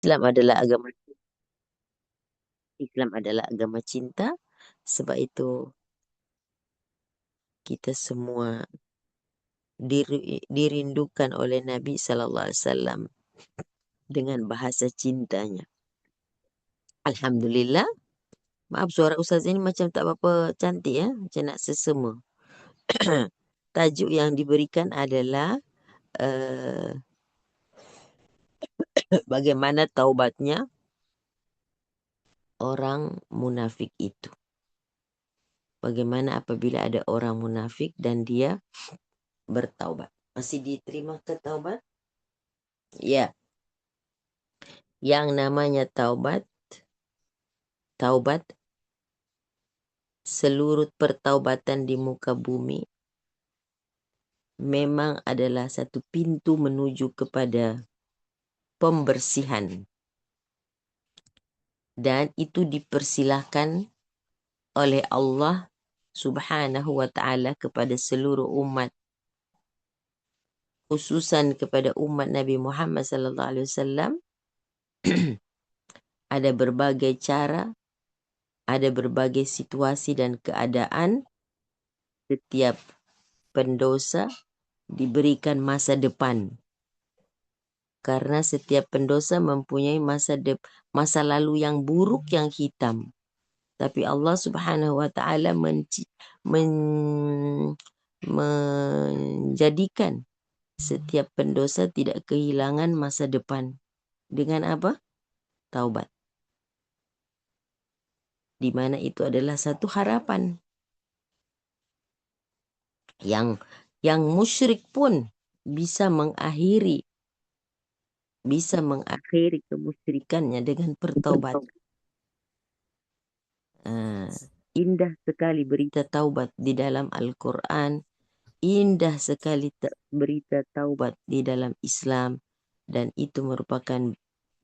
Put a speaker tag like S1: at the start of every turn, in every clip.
S1: Islam adalah agama Islam adalah agama cinta. Sebab itu kita semua dirindukan oleh Nabi Sallallahu Alaihi Wasallam dengan bahasa cintanya. Alhamdulillah. Maaf suara Ustaz ini macam tak berapa cantik ya. Macam nak sesema. Tajuk yang diberikan adalah uh, bagaimana taubatnya orang munafik itu. Bagaimana apabila ada orang munafik dan dia bertaubat. Masih diterima ke taubat? Ya. Yang namanya taubat, seluruh pertaubatan di muka bumi memang adalah satu pintu menuju kepada pembersihan. Dan itu dipersilahkan oleh Allah Subhanahu wa ta'ala kepada seluruh umat, khususan kepada umat Nabi Muhammad sallallahu alaihi wasallam. Ada berbagai cara, ada berbagai situasi dan keadaan. Setiap pendosa diberikan masa depan. Karena setiap pendosa mempunyai masa lalu yang buruk, yang hitam. Tapi Allah Subhanahu wa ta'ala menjadikan setiap pendosa tidak kehilangan masa depan. Dengan apa? Taubat. Di mana itu adalah satu harapan. Yang musyrik pun bisa mengakhiri kemusyrikannya dengan bertaubat. Indah sekali berita taubat di dalam Al-Quran. Indah sekali berita taubat di dalam Islam. Dan itu merupakan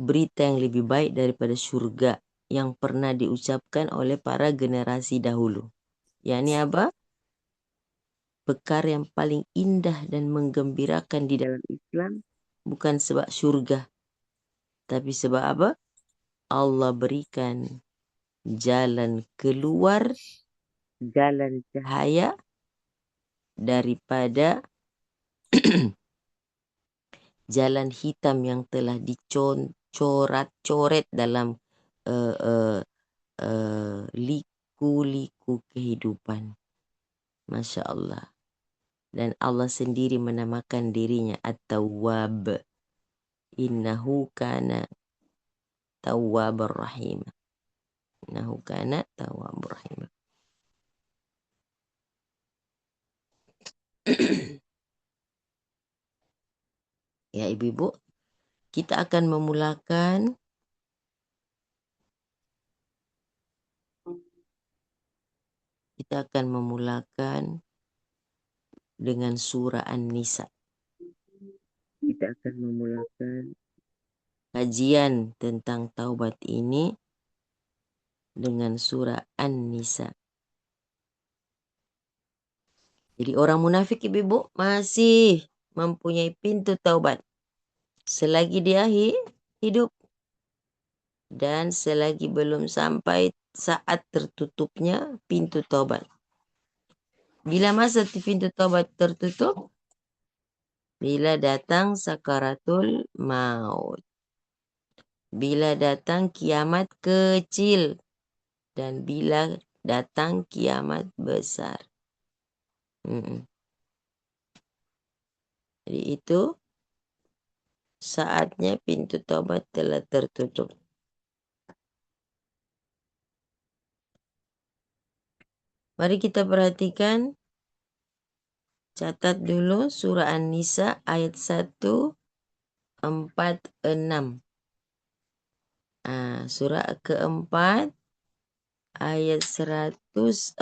S1: berita yang lebih baik daripada syurga yang pernah diucapkan oleh para generasi dahulu. Yakni apa? Perkara yang paling indah dan menggembirakan di dalam Islam bukan sebab syurga, tapi sebab apa? Allah berikan jalan keluar, jalan cahaya daripada jalan hitam yang telah dicoret dalam liku-liku kehidupan. Masya Allah. Dan Allah sendiri menamakan dirinya At-Tawwab. Innahu kana tawwabar rahim. Innahu kana tawwabur rahim. Ya ibu-ibu, kita akan memulakan dengan surah An-Nisa. Kita akan memulakan kajian tentang taubat ini dengan surah An-Nisa. Jadi orang munafik ibu-ibu masih mempunyai pintu taubat selagi dia hidup. Dan selagi belum sampai saat tertutupnya pintu taubat. Bila masa pintu taubat tertutup? Bila datang sakaratul maut. Bila datang kiamat kecil. Dan bila datang kiamat besar. Jadi itu saatnya pintu taubat telah tertutup. Mari kita perhatikan. Catat dulu surah An-Nisa ayat 146. Surah keempat ayat 146.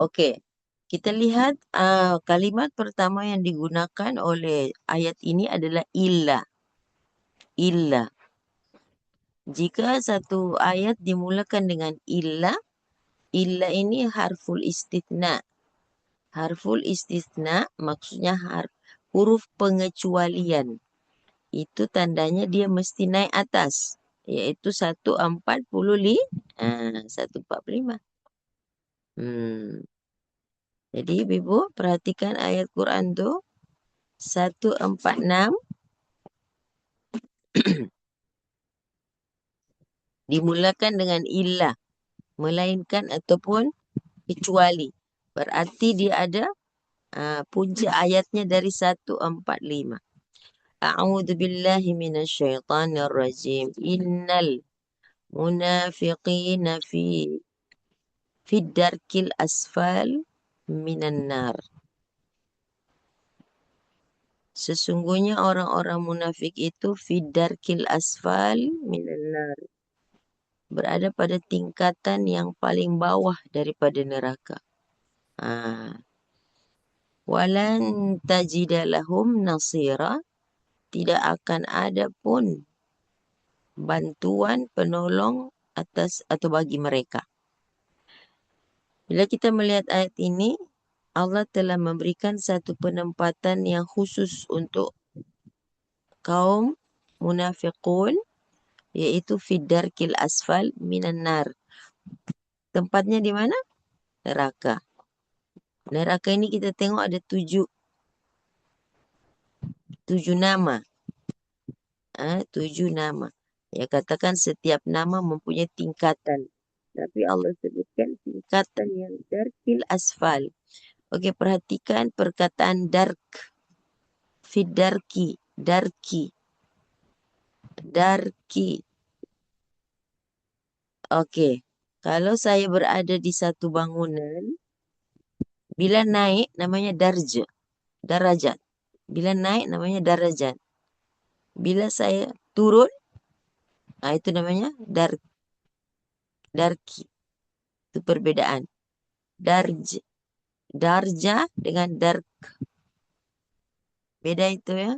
S1: Okey. Kita lihat kalimat pertama yang digunakan oleh ayat ini adalah illa. Illa. Jika satu ayat dimulakan dengan illa ini harful istithna. Harful istithna maksudnya huruf pengecualian. Itu tandanya dia mesti naik atas, iaitu 145. 145. Jadi Ibu perhatikan ayat Quran tu 146 dimulakan dengan illah, melainkan ataupun kecuali. Berarti dia ada punca ayatnya dari 145. A'udzu billahi minasyaitonir rajim. Innal munafiqina fi darkil asfal minan nar. Sesungguhnya orang-orang munafik itu fi darkil asfal minan nar. Berada pada tingkatan yang paling bawah daripada neraka. Walan tajida lahum nasira. Tidak akan ada pun bantuan penolong atas atau bagi mereka. Bila kita melihat ayat ini, Allah telah memberikan satu penempatan yang khusus untuk kaum munafiqun, iaitu fiddarkil asfal minan nar. Tempatnya di mana? Neraka. Neraka ini kita tengok ada tujuh nama. 7 nama. Ya, katakan setiap nama mempunyai tingkatan. Tapi Allah sebutkan tingkatan yang darkil asfal. Okey, perhatikan perkataan dark. Fidarki. Darki. Okey. Kalau saya berada di satu bangunan, bila naik namanya darajat. Bila naik namanya darajat. Bila saya turun, itu namanya darki. Itu perbedaan. Darja dengan dark. Beda itu ya.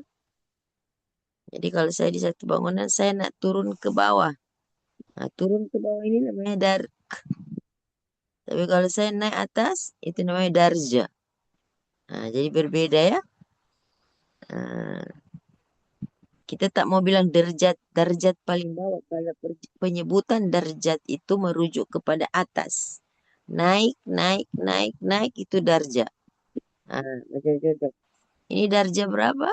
S1: Jadi kalau saya di satu bangunan, saya nak turun ke bawah. Turun ke bawah ini namanya dark. Tapi kalau saya naik atas, itu namanya darja. Jadi berbeda ya. Kita tak mau bilang darjat paling bawah. Kalau penyebutan darjat itu merujuk kepada atas. Naik itu darja. Macam contoh. Ini darja berapa?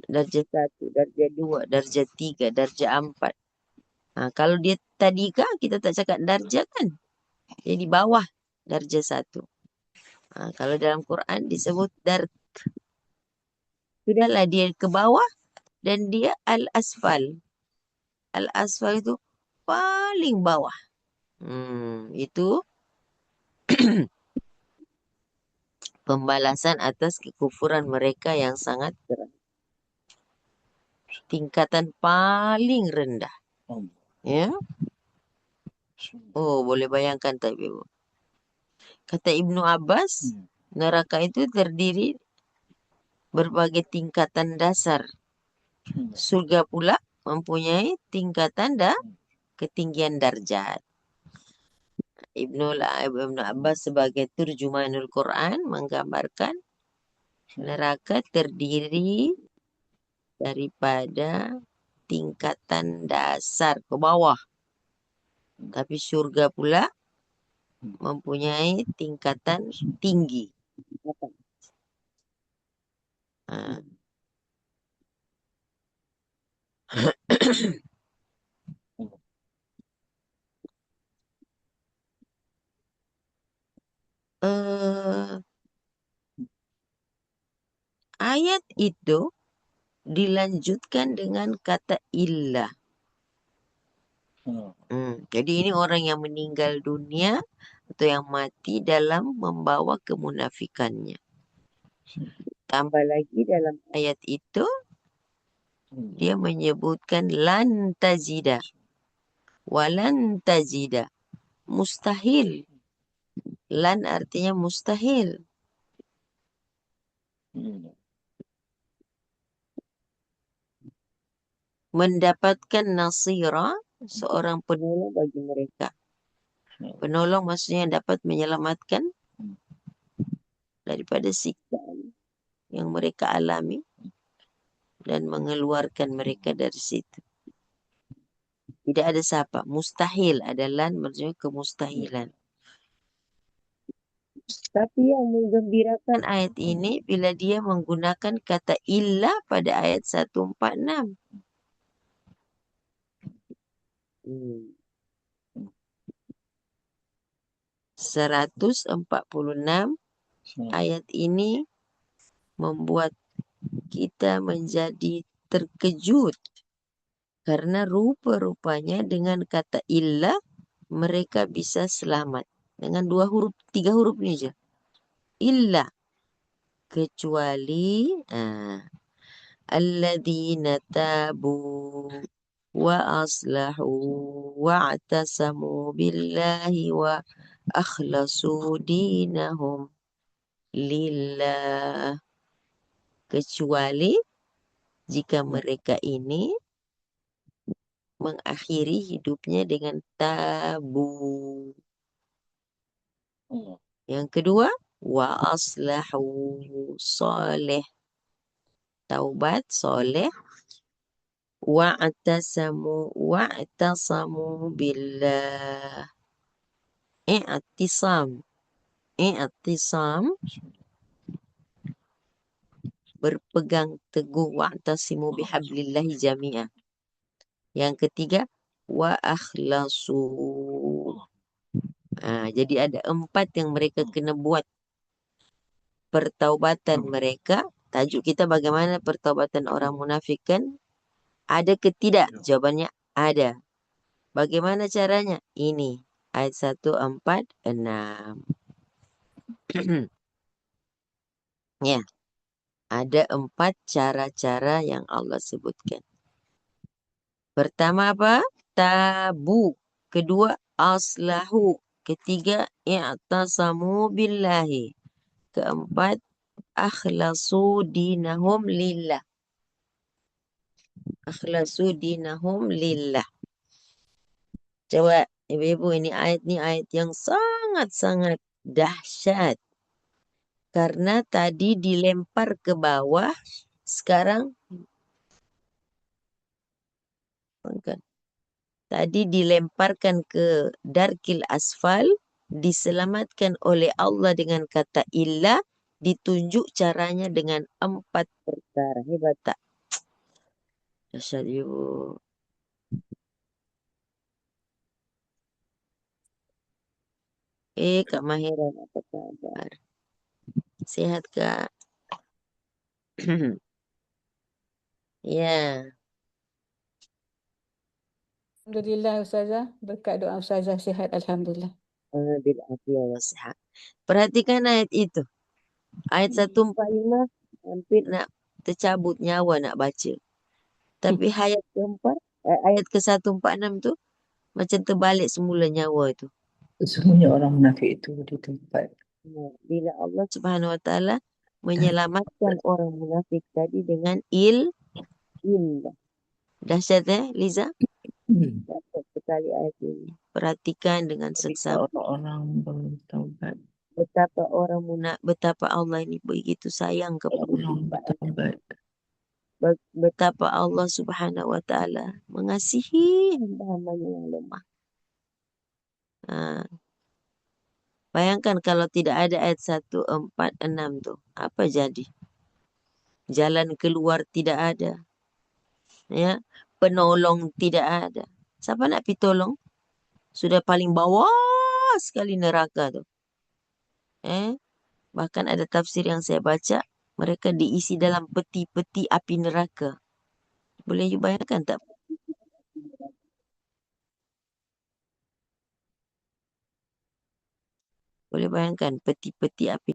S1: Darja 1, darja 2, darja 3, darja 4. Kalau dia tadi kah, kita tak cakap darja kan? Dia di bawah darja 1. Kalau dalam Quran disebut dark. Sudahlah dia ke bawah dan dia al-asfal. Al-asfal itu paling bawah. Itu pembalasan atas kekufuran mereka yang sangat keras. Tingkatan paling rendah. Ya. Oh, boleh bayangkan tak Ibu? Kata Ibnu Abbas, neraka itu terdiri berbagai tingkatan dasar. Surga pula mempunyai tingkatan ketinggian darjat. Ibnu Abbas sebagai turjumanul Quran menggambarkan neraka terdiri daripada tingkatan dasar ke bawah. Tapi surga pula mempunyai tingkatan tinggi. Ayat itu dilanjutkan dengan kata illah. Jadi ini orang yang meninggal dunia atau yang mati dalam membawa kemunafikannya. Tambah lagi dalam ayat itu, dia menyebutkan lan tajida. Walan tajida. Mustahil. Lan artinya mustahil. Mendapatkan nasira, seorang penolong bagi mereka. Penolong maksudnya dapat menyelamatkan daripada siksa yang mereka alami dan mengeluarkan mereka dari situ. Tidak ada siapa. Mustahil adalah maksudnya kemustahilan. Tapi yang menggembirakan ayat ini bila dia menggunakan kata illa pada ayat 146. 146 ayat ini membuat kita menjadi terkejut karena rupa-rupanya dengan kata illa mereka bisa selamat dengan 3 huruf ni je. Illa, kecuali alladzina tabu wa aslahu wa atasamu billahi wa akhlasu dinahum lillah, kecuali jika mereka ini mengakhiri hidupnya dengan tabu. Yang kedua, wa aslahu, soleh, taubat, soleh, wa'tasamu billah, i'tisam, berpegang teguh, wa'tasimu bihablillahi jami'ah. Yang ketiga, wa akhlasu. Jadi ada 4 yang mereka kena buat. Pertaubatan mereka, tajuk kita bagaimana pertaubatan orang munafik kan? Ada ke tidak? Jawabannya ada. Bagaimana caranya? Ini, ayat 146. Ya, ada 4 cara-cara yang Allah sebutkan. Pertama apa? Tabu. Kedua, aslahu. Ketiga, i'tasamu billahi. Keempat, akhlasu dinahum lillah. Akhlasu dinahum lillah. Coba ibu-ibu, ini ayat yang sangat-sangat dahsyat. Karena tadi dilempar ke bawah, sekarang kan, tadi dilemparkan ke darkil asfal, diselamatkan oleh Allah dengan kata illah, ditunjuk caranya dengan 4 perkara. Hebat tak? Dahsyat ibu. Kak Mahiran, apa kabar? Sehat, Kak? Ya,
S2: Alhamdulillah Ustazah, berkat doa Ustazah sihat Alhamdulillah.
S1: alhamdulillah wa sihat. Perhatikan ayat itu. Ayat 145 hampir nak tercabut nyawa nak baca. Tapi ayat keempat, ayat ke 146 tu macam terbalik semula nyawa tu.
S3: Sesungguhnya orang munafik itu di tempat
S1: Bila Allah Subhanahu Wa Taala menyelamatkan orang munafik tadi dengan illah. Dahsyat Liza? Dahsyat sekali ayat ini. Perhatikan dengan seksama.
S3: orang bertaubat,
S1: Betapa Allah ini begitu sayang kepada
S3: orang bertaubat,
S1: betapa Allah Subhanahu Wa Taala mengasihi hamba-hambanya yang lemah. Bayangkan kalau tidak ada ayat 146 tu, apa jadi? Jalan keluar tidak ada. Ya, penolong tidak ada. Siapa nak pergi tolong? Sudah paling bawah sekali neraka tu. Bahkan ada tafsir yang saya baca, mereka diisi dalam peti-peti api neraka. Boleh you bayangkan tak? Boleh bayangkan peti-peti api.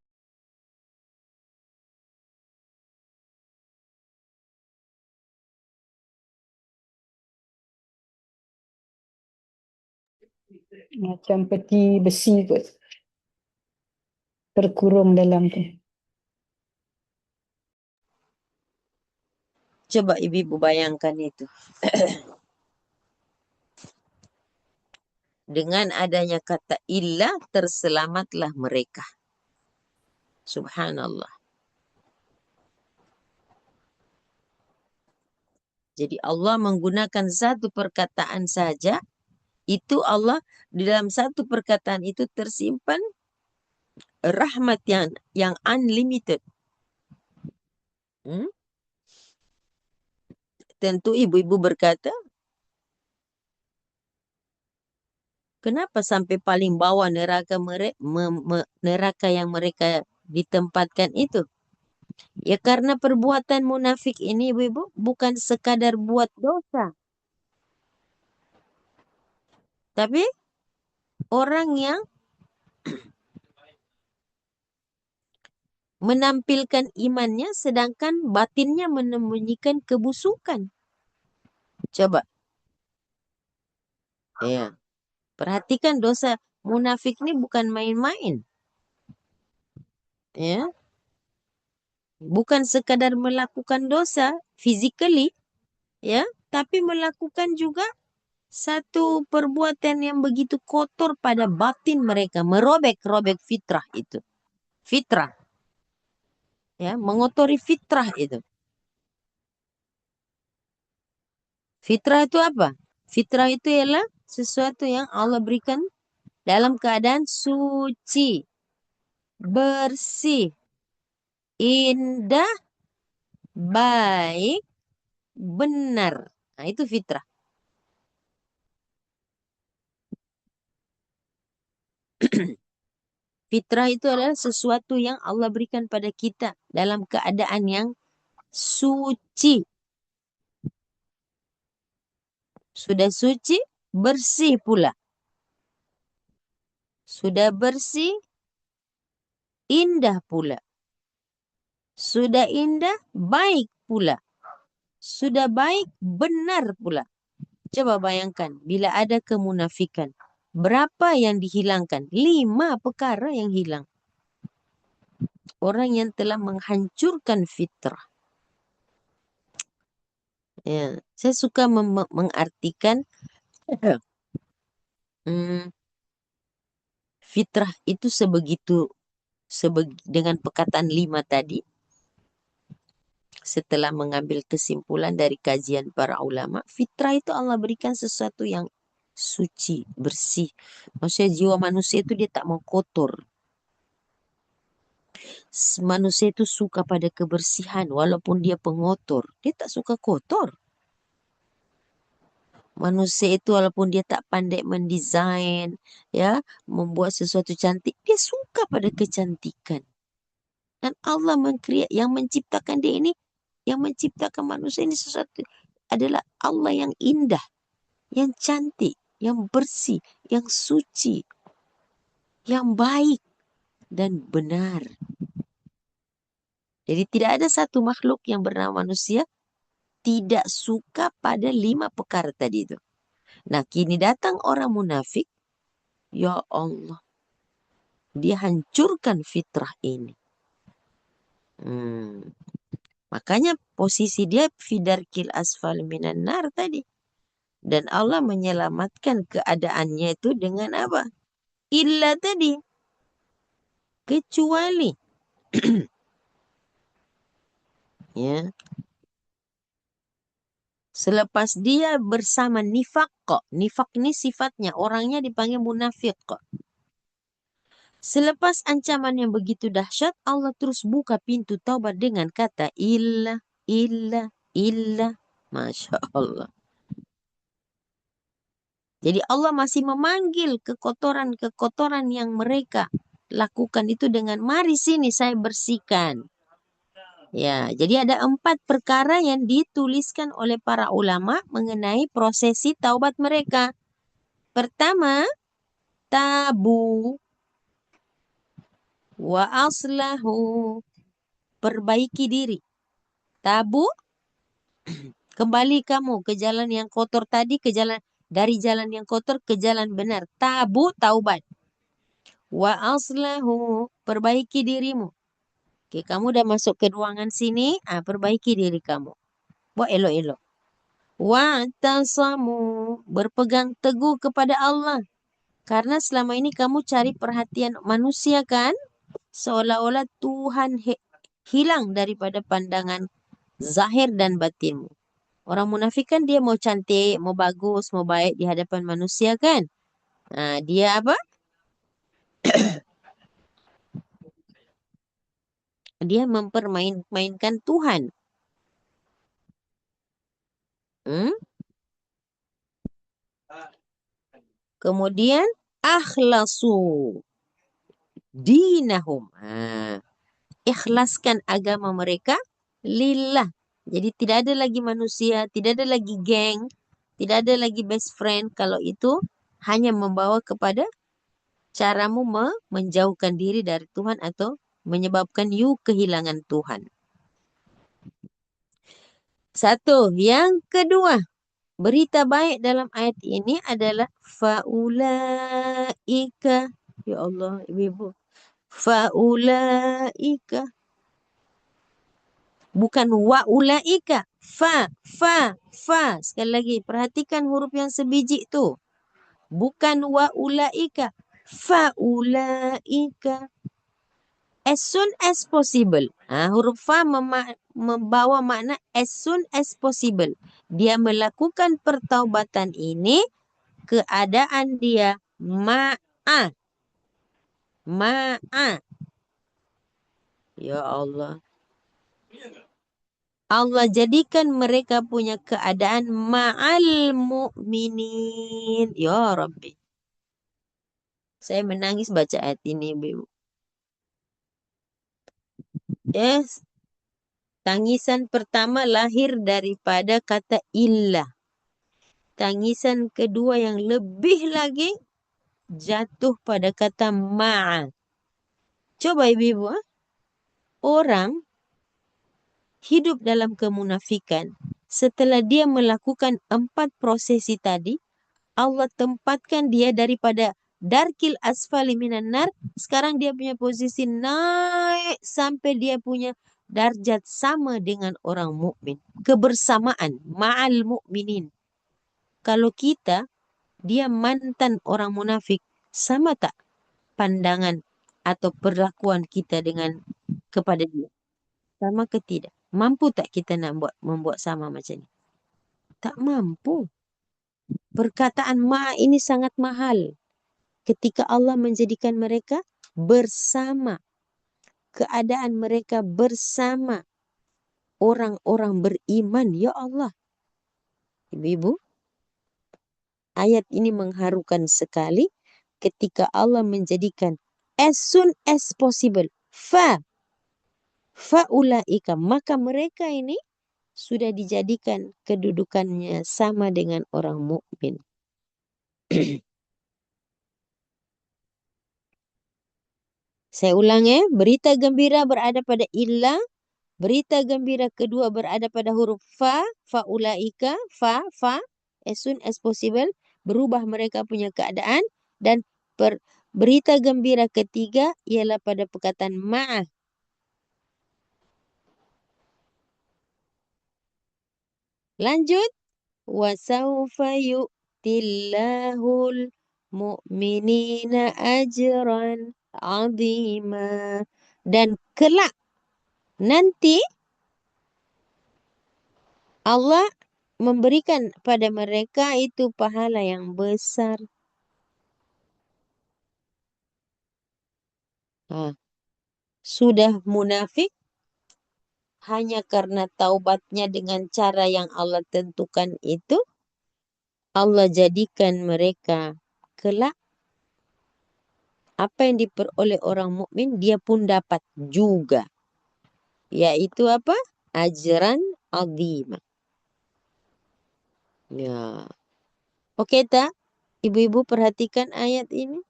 S2: Macam peti besi kot. Terkurung dalam tu.
S1: Coba ibu-ibu bayangkan itu. Dengan adanya kata illa, terselamatlah mereka. Subhanallah. Jadi Allah menggunakan satu perkataan saja, itu Allah di dalam satu perkataan itu tersimpan rahmat yang unlimited. Tentu ibu-ibu berkata, kenapa sampai paling bawah neraka yang mereka ditempatkan itu? Ya karena perbuatan munafik ini ibu-ibu bukan sekadar buat dosa. Tapi orang yang menampilkan imannya sedangkan batinnya menyembunyikan kebusukan. Coba. Ya. Perhatikan dosa munafik ini bukan main-main. Ya. Bukan sekadar melakukan dosa physically, ya, tapi melakukan juga satu perbuatan yang begitu kotor pada batin mereka, merobek-robek fitrah itu. Fitrah. Ya, mengotori fitrah itu. Fitrah itu apa? Fitrah itu ialah sesuatu yang Allah berikan dalam keadaan suci, bersih, indah, baik, benar. Nah, itu fitrah. Fitrah itu adalah sesuatu yang Allah berikan pada kita dalam keadaan yang suci. Sudah suci, bersih pula. Sudah bersih, indah pula. Sudah indah, baik pula. Sudah baik, benar pula. Coba bayangkan, bila ada kemunafikan, berapa yang dihilangkan? 5 perkara yang hilang. Orang yang telah menghancurkan fitrah. Ya, saya suka mengartikan fitrah itu dengan perkataan 5 tadi. Setelah mengambil kesimpulan dari kajian para ulama, fitrah itu Allah berikan sesuatu yang suci, bersih. Maksudnya jiwa manusia itu dia tak mau kotor. Manusia itu suka pada kebersihan walaupun dia pengotor. Dia tak suka kotor. Manusia itu walaupun dia tak pandai mendesain, ya, membuat sesuatu cantik, dia suka pada kecantikan. Dan Allah yang menciptakan dia ini, yang menciptakan manusia ini sesuatu adalah Allah yang indah, yang cantik, yang bersih, yang suci, yang baik dan benar. Jadi tidak ada satu makhluk yang bernama manusia tidak suka pada 5 perkara tadi itu. Nah, kini datang orang munafik, ya Allah, dia hancurkan fitrah ini. Makanya posisi dia fidarkil asfal minan nar tadi. Dan Allah menyelamatkan keadaannya itu dengan apa? Illa tadi. Kecuali. Ya. Selepas dia bersama nifak kok. Nifak ini sifatnya. Orangnya dipanggil munafik kok. Selepas ancaman yang begitu dahsyat, Allah terus buka pintu taubat dengan kata illa, illa, illa. Masya Allah. Jadi Allah masih memanggil kekotoran-kekotoran yang mereka lakukan itu dengan mari sini saya bersihkan. Ya, jadi ada 4 perkara yang dituliskan oleh para ulama mengenai prosesi taubat mereka. Pertama, tabu wa aslahu, perbaiki diri. Tabu, kembali kamu ke jalan yang kotor tadi, dari jalan yang kotor ke jalan benar. Tabu, taubat. Wa aslahu, perbaiki dirimu. Oke, kamu udah masuk ke ruangan sini, perbaiki diri kamu. Buat elok-elok. Wa'tasamu, berpegang teguh kepada Allah. Karena selama ini kamu cari perhatian manusia kan? Seolah-olah Tuhan hilang daripada pandangan zahir dan batinmu. Orang munafik kan dia mau cantik, mau bagus, mau baik di hadapan manusia kan? Nah, dia apa? Dia mempermainkan Tuhan. Hmm? Kemudian akhlasu dinahum. Ikhlaskan agama mereka lillah. Jadi tidak ada lagi manusia, tidak ada lagi geng, tidak ada lagi best friend. Kalau itu hanya membawa kepada caramu menjauhkan diri dari Tuhan atau menyebabkan you kehilangan Tuhan. Satu. Yang kedua, berita baik dalam ayat ini adalah faulaika. Ya Allah, ibu-ibu. Faulaika. Bukan waulaika. Fa. Sekali lagi, perhatikan huruf yang sebiji tu. Bukan waulaika. Faulaika. As soon as possible. Huruf fa membawa makna as soon as possible. Dia melakukan pertaubatan ini, keadaan dia ma'a. Ya Allah. Allah jadikan mereka punya keadaan ma'al mu'minin. Ya Rabbi. Saya menangis baca ayat ini, Ibu. Yes. Tangisan pertama lahir daripada kata illah. Tangisan kedua yang lebih lagi jatuh pada kata ma'a. Coba ibu-ibu, orang hidup dalam kemunafikan. Setelah dia melakukan 4 prosesi tadi, Allah tempatkan dia daripada darkil asfali minan nar. Sekarang dia punya posisi naik sampai dia punya darjat sama dengan orang mukmin. Kebersamaan ma'al mu'minin. Kalau kita, dia mantan orang munafik, sama tak pandangan atau perlakuan kita dengan kepada dia? Sama ke tidak? Mampu tak kita nak membuat sama macam ni? Tak mampu. Perkataan ma'a ini sangat mahal. Ketika Allah menjadikan mereka bersama. Keadaan mereka bersama orang-orang beriman. Ya Allah. Ibu-ibu, ayat ini mengharukan sekali ketika Allah menjadikan as soon as possible. Fa'ulaika. Maka mereka ini sudah dijadikan kedudukannya sama dengan orang mukmin. Saya ulang ya, berita gembira berada pada illah, berita gembira kedua berada pada huruf fa'ulaika, as soon as possible, berubah mereka punya keadaan, dan berita gembira ketiga ialah pada perkataan ma'ah. Lanjut. Wasawfa yu'tillahul mu'minina ajran azima. Dan kelak nanti Allah memberikan pada mereka itu pahala yang besar. Sudah munafik hanya karena taubatnya dengan cara yang Allah tentukan itu, Allah jadikan mereka kelak apa yang diperoleh orang mukmin dia pun dapat juga. Yaitu apa? Ajran azimah. Ya. Oke tak? Ibu-ibu perhatikan ayat ini.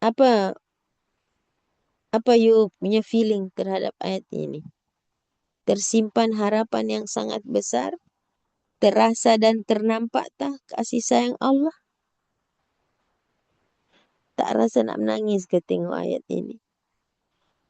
S1: Apa you punya feeling terhadap ayat ini? Tersimpan harapan yang sangat besar? Terasa dan ternampak tak kasih sayang Allah? Tak rasa nak menangis ke tengok ayat ini?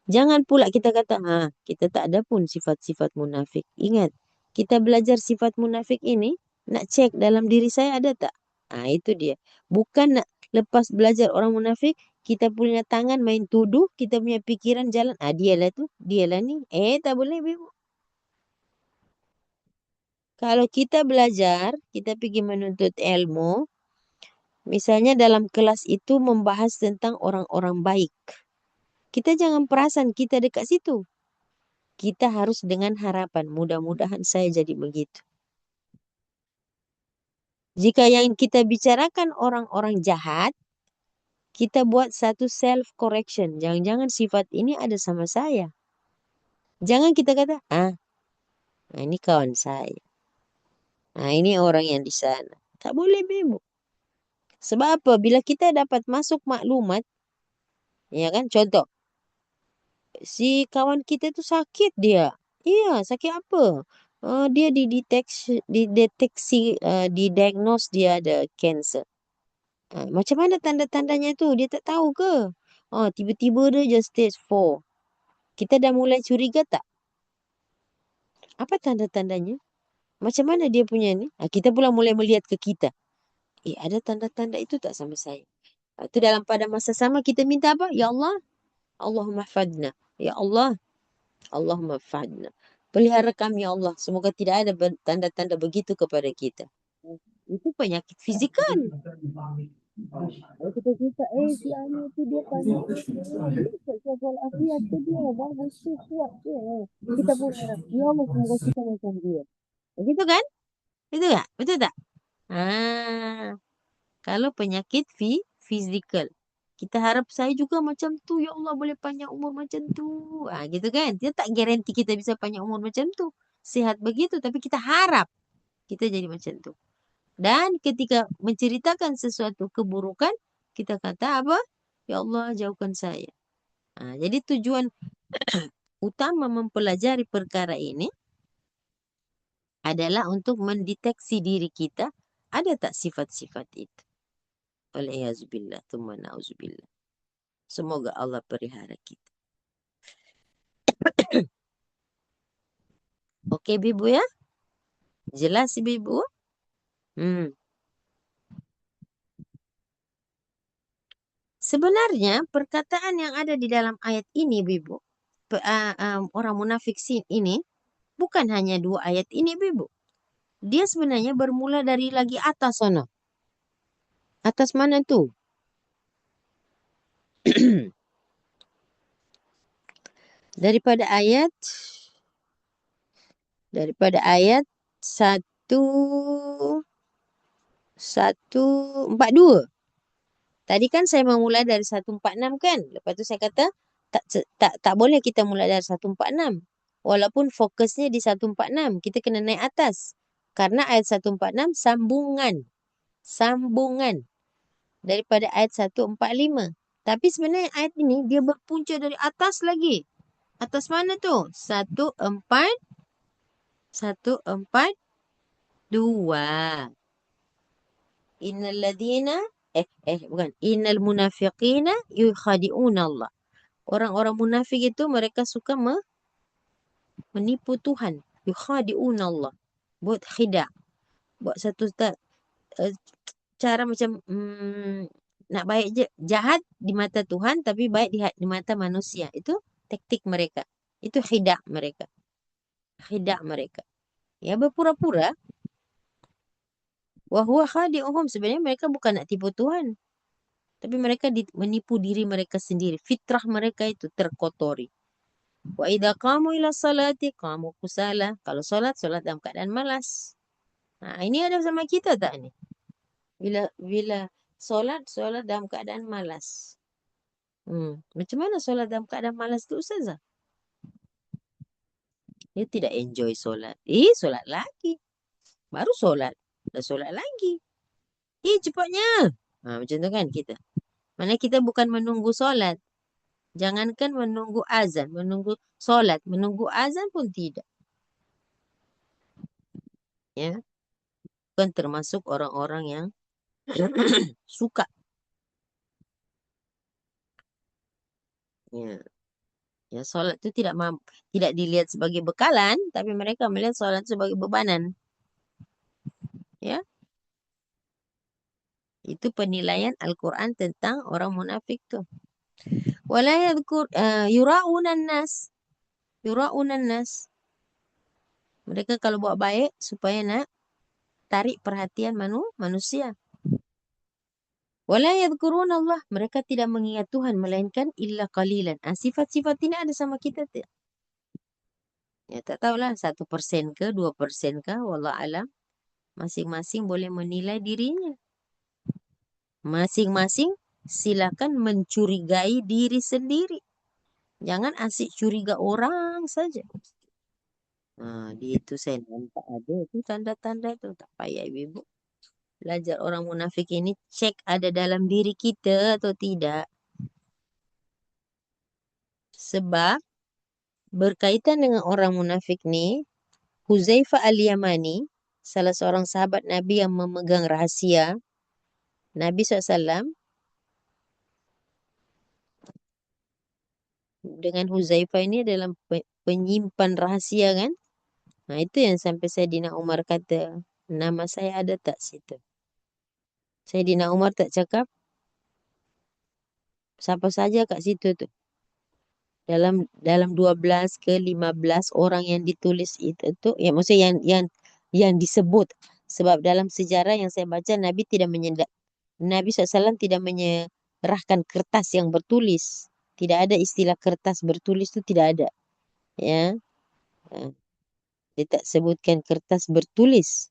S1: Jangan pula kita kata, kita tak ada pun sifat-sifat munafik. Ingat, kita belajar sifat munafik ini, nak cek dalam diri saya ada tak? Itu dia. Bukan nak lepas belajar orang munafik, kita punya tangan main tuduh, kita punya pikiran jalan, dialah tu, dialah ni. Tak boleh, Ibu. Kalau kita belajar, kita pergi menuntut ilmu, misalnya dalam kelas itu membahas tentang orang-orang baik. Kita jangan perasan kita dekat situ. Kita harus dengan harapan, mudah-mudahan saya jadi begitu. Jika yang kita bicarakan orang-orang jahat, kita buat satu self-correction. Jangan-jangan sifat ini ada sama saya. Jangan kita kata, ini kawan saya. Ini orang yang di sana. Tak boleh, Ibu. Sebab apa? Bila kita dapat masuk maklumat, ya kan, contoh, si kawan kita tu sakit dia. Iya, sakit apa? Dia didiagnos dia ada cancer. Macam mana tanda-tandanya tu? Dia tak tahu ke? Tiba-tiba dia just stage 4. Kita dah mulai curiga tak? Apa tanda-tandanya? Macam mana dia punya ni? Kita pula mulai melihat ke kita. Ada tanda-tanda itu tak sama saya? Itu dalam pada masa sama kita minta apa? Ya Allah, Allahumma fadna. Ya Allah, Allahumma fadna. Pelihara kami ya Allah. Semoga tidak ada tanda-tanda begitu kepada kita. Itu penyakit fizikal. Kalau kita cerita, si Ani tu dia pandai, dia walafiat tu dia bagus tu, kuat tu. Kita pun harap, ya Allah semoga kita macam dia. Begitu kan? Betul tak? Betul tak? Kalau penyakit fizikal. Kita harap saya juga macam tu. Ya Allah boleh panjang umur macam tu. Gitu kan? Dia tak garanti kita bisa panjang umur macam tu. Sihat begitu. Tapi kita harap kita jadi macam tu. Dan ketika menceritakan sesuatu keburukan, kita kata apa? Ya Allah jauhkan saya. Jadi tujuan utama mempelajari perkara ini adalah untuk mendeteksi diri kita. Ada tak sifat-sifat itu? Wal'iyazubillah, thumma na'udzubillah. Semoga Allah pelihara kita. Oke, Ibu ya? Jelas, Ibu? Sebenarnya perkataan yang ada di dalam ayat ini, Ibu, orang munafik ini, bukan hanya 2 ayat ini, Ibu. Dia sebenarnya bermula dari lagi atas sana. Atas mana tu? Daripada ayat 142. Tadi kan saya memulai dari 146 kan? Lepas tu saya kata tak boleh kita mulai dari 146. Walaupun fokusnya di 146, kita kena naik atas. Karena ayat 146 sambungan daripada ayat 145. Tapi sebenarnya ayat ini dia berpunca dari atas lagi. Atas mana tu? 142. Innal munafiqina yukhadi'una Allah. Orang-orang munafik itu mereka suka menipu Tuhan. Yukhadi'una Allah. Buat khidah. Buat satu cara macam nak baik jahat di mata Tuhan tapi baik di mata manusia. Itu taktik mereka. Itu khidah mereka. Ya berpura-pura. Wa huwa khadi'uhum. Sebenarnya mereka bukan nak tipu Tuhan. Tapi mereka menipu diri mereka sendiri. Fitrah mereka itu terkotori. Wa idza qamu ila salati qamu kusala. Kalau solat dalam keadaan malas. Ini ada sama kita tak ni? Bila solat dalam keadaan malas. Macam mana solat dalam keadaan malas tu, Ustazah? Dia tidak enjoy solat. Solat lagi. Baru solat. Dah solat lagi. Cepatnya. Macam tu kan kita. Mana kita bukan menunggu solat. Jangankan menunggu azan, menunggu solat, menunggu azan pun tidak. Ya. Bukan termasuk orang-orang yang suka. Ya. Ya, solat itu tidak dilihat sebagai bekalan, tapi mereka melihat solat sebagai bebanan. Ya, itu penilaian Al-Quran tentang orang munafik tuh. Wala yura'unan nas. Yura'unan nas. Mereka kalau buat baik supaya nak tarik perhatian manusia. Wala yadhkurun Allah. Mereka tidak mengingat Tuhan melainkan illa qalilan. Sifat-sifat ini ada sama kita tidak? Ya, tak tahulah 1% ke 2% ke, wallah alam. Masing-masing boleh menilai dirinya. Masing-masing silakan mencurigai diri sendiri. Jangan asyik curiga orang saja. Di itu saya nampak ada itu tanda-tanda itu. Tak payah ibu-ibu. Belajar orang munafik ini cek ada dalam diri kita atau tidak. Sebab berkaitan dengan orang munafik ni, Huzaifah Al-Yamani, salah seorang sahabat Nabi yang memegang rahasia Nabi SAW, dengan Huzaifah ini dalam penyimpan rahasia kan. Nah, itu yang sampai Saidina Umar kata, nama saya ada tak situ? Saidina Umar tak cakap, siapa saja kat situ tu. Dalam 12 ke 15 orang yang ditulis itu tu, ya maksudnya yang disebut. Sebab dalam sejarah yang saya baca, Nabi SAW tidak menyerahkan kertas yang bertulis. Tidak ada istilah kertas bertulis itu, tidak ada. Ya. Dia tak sebutkan kertas bertulis.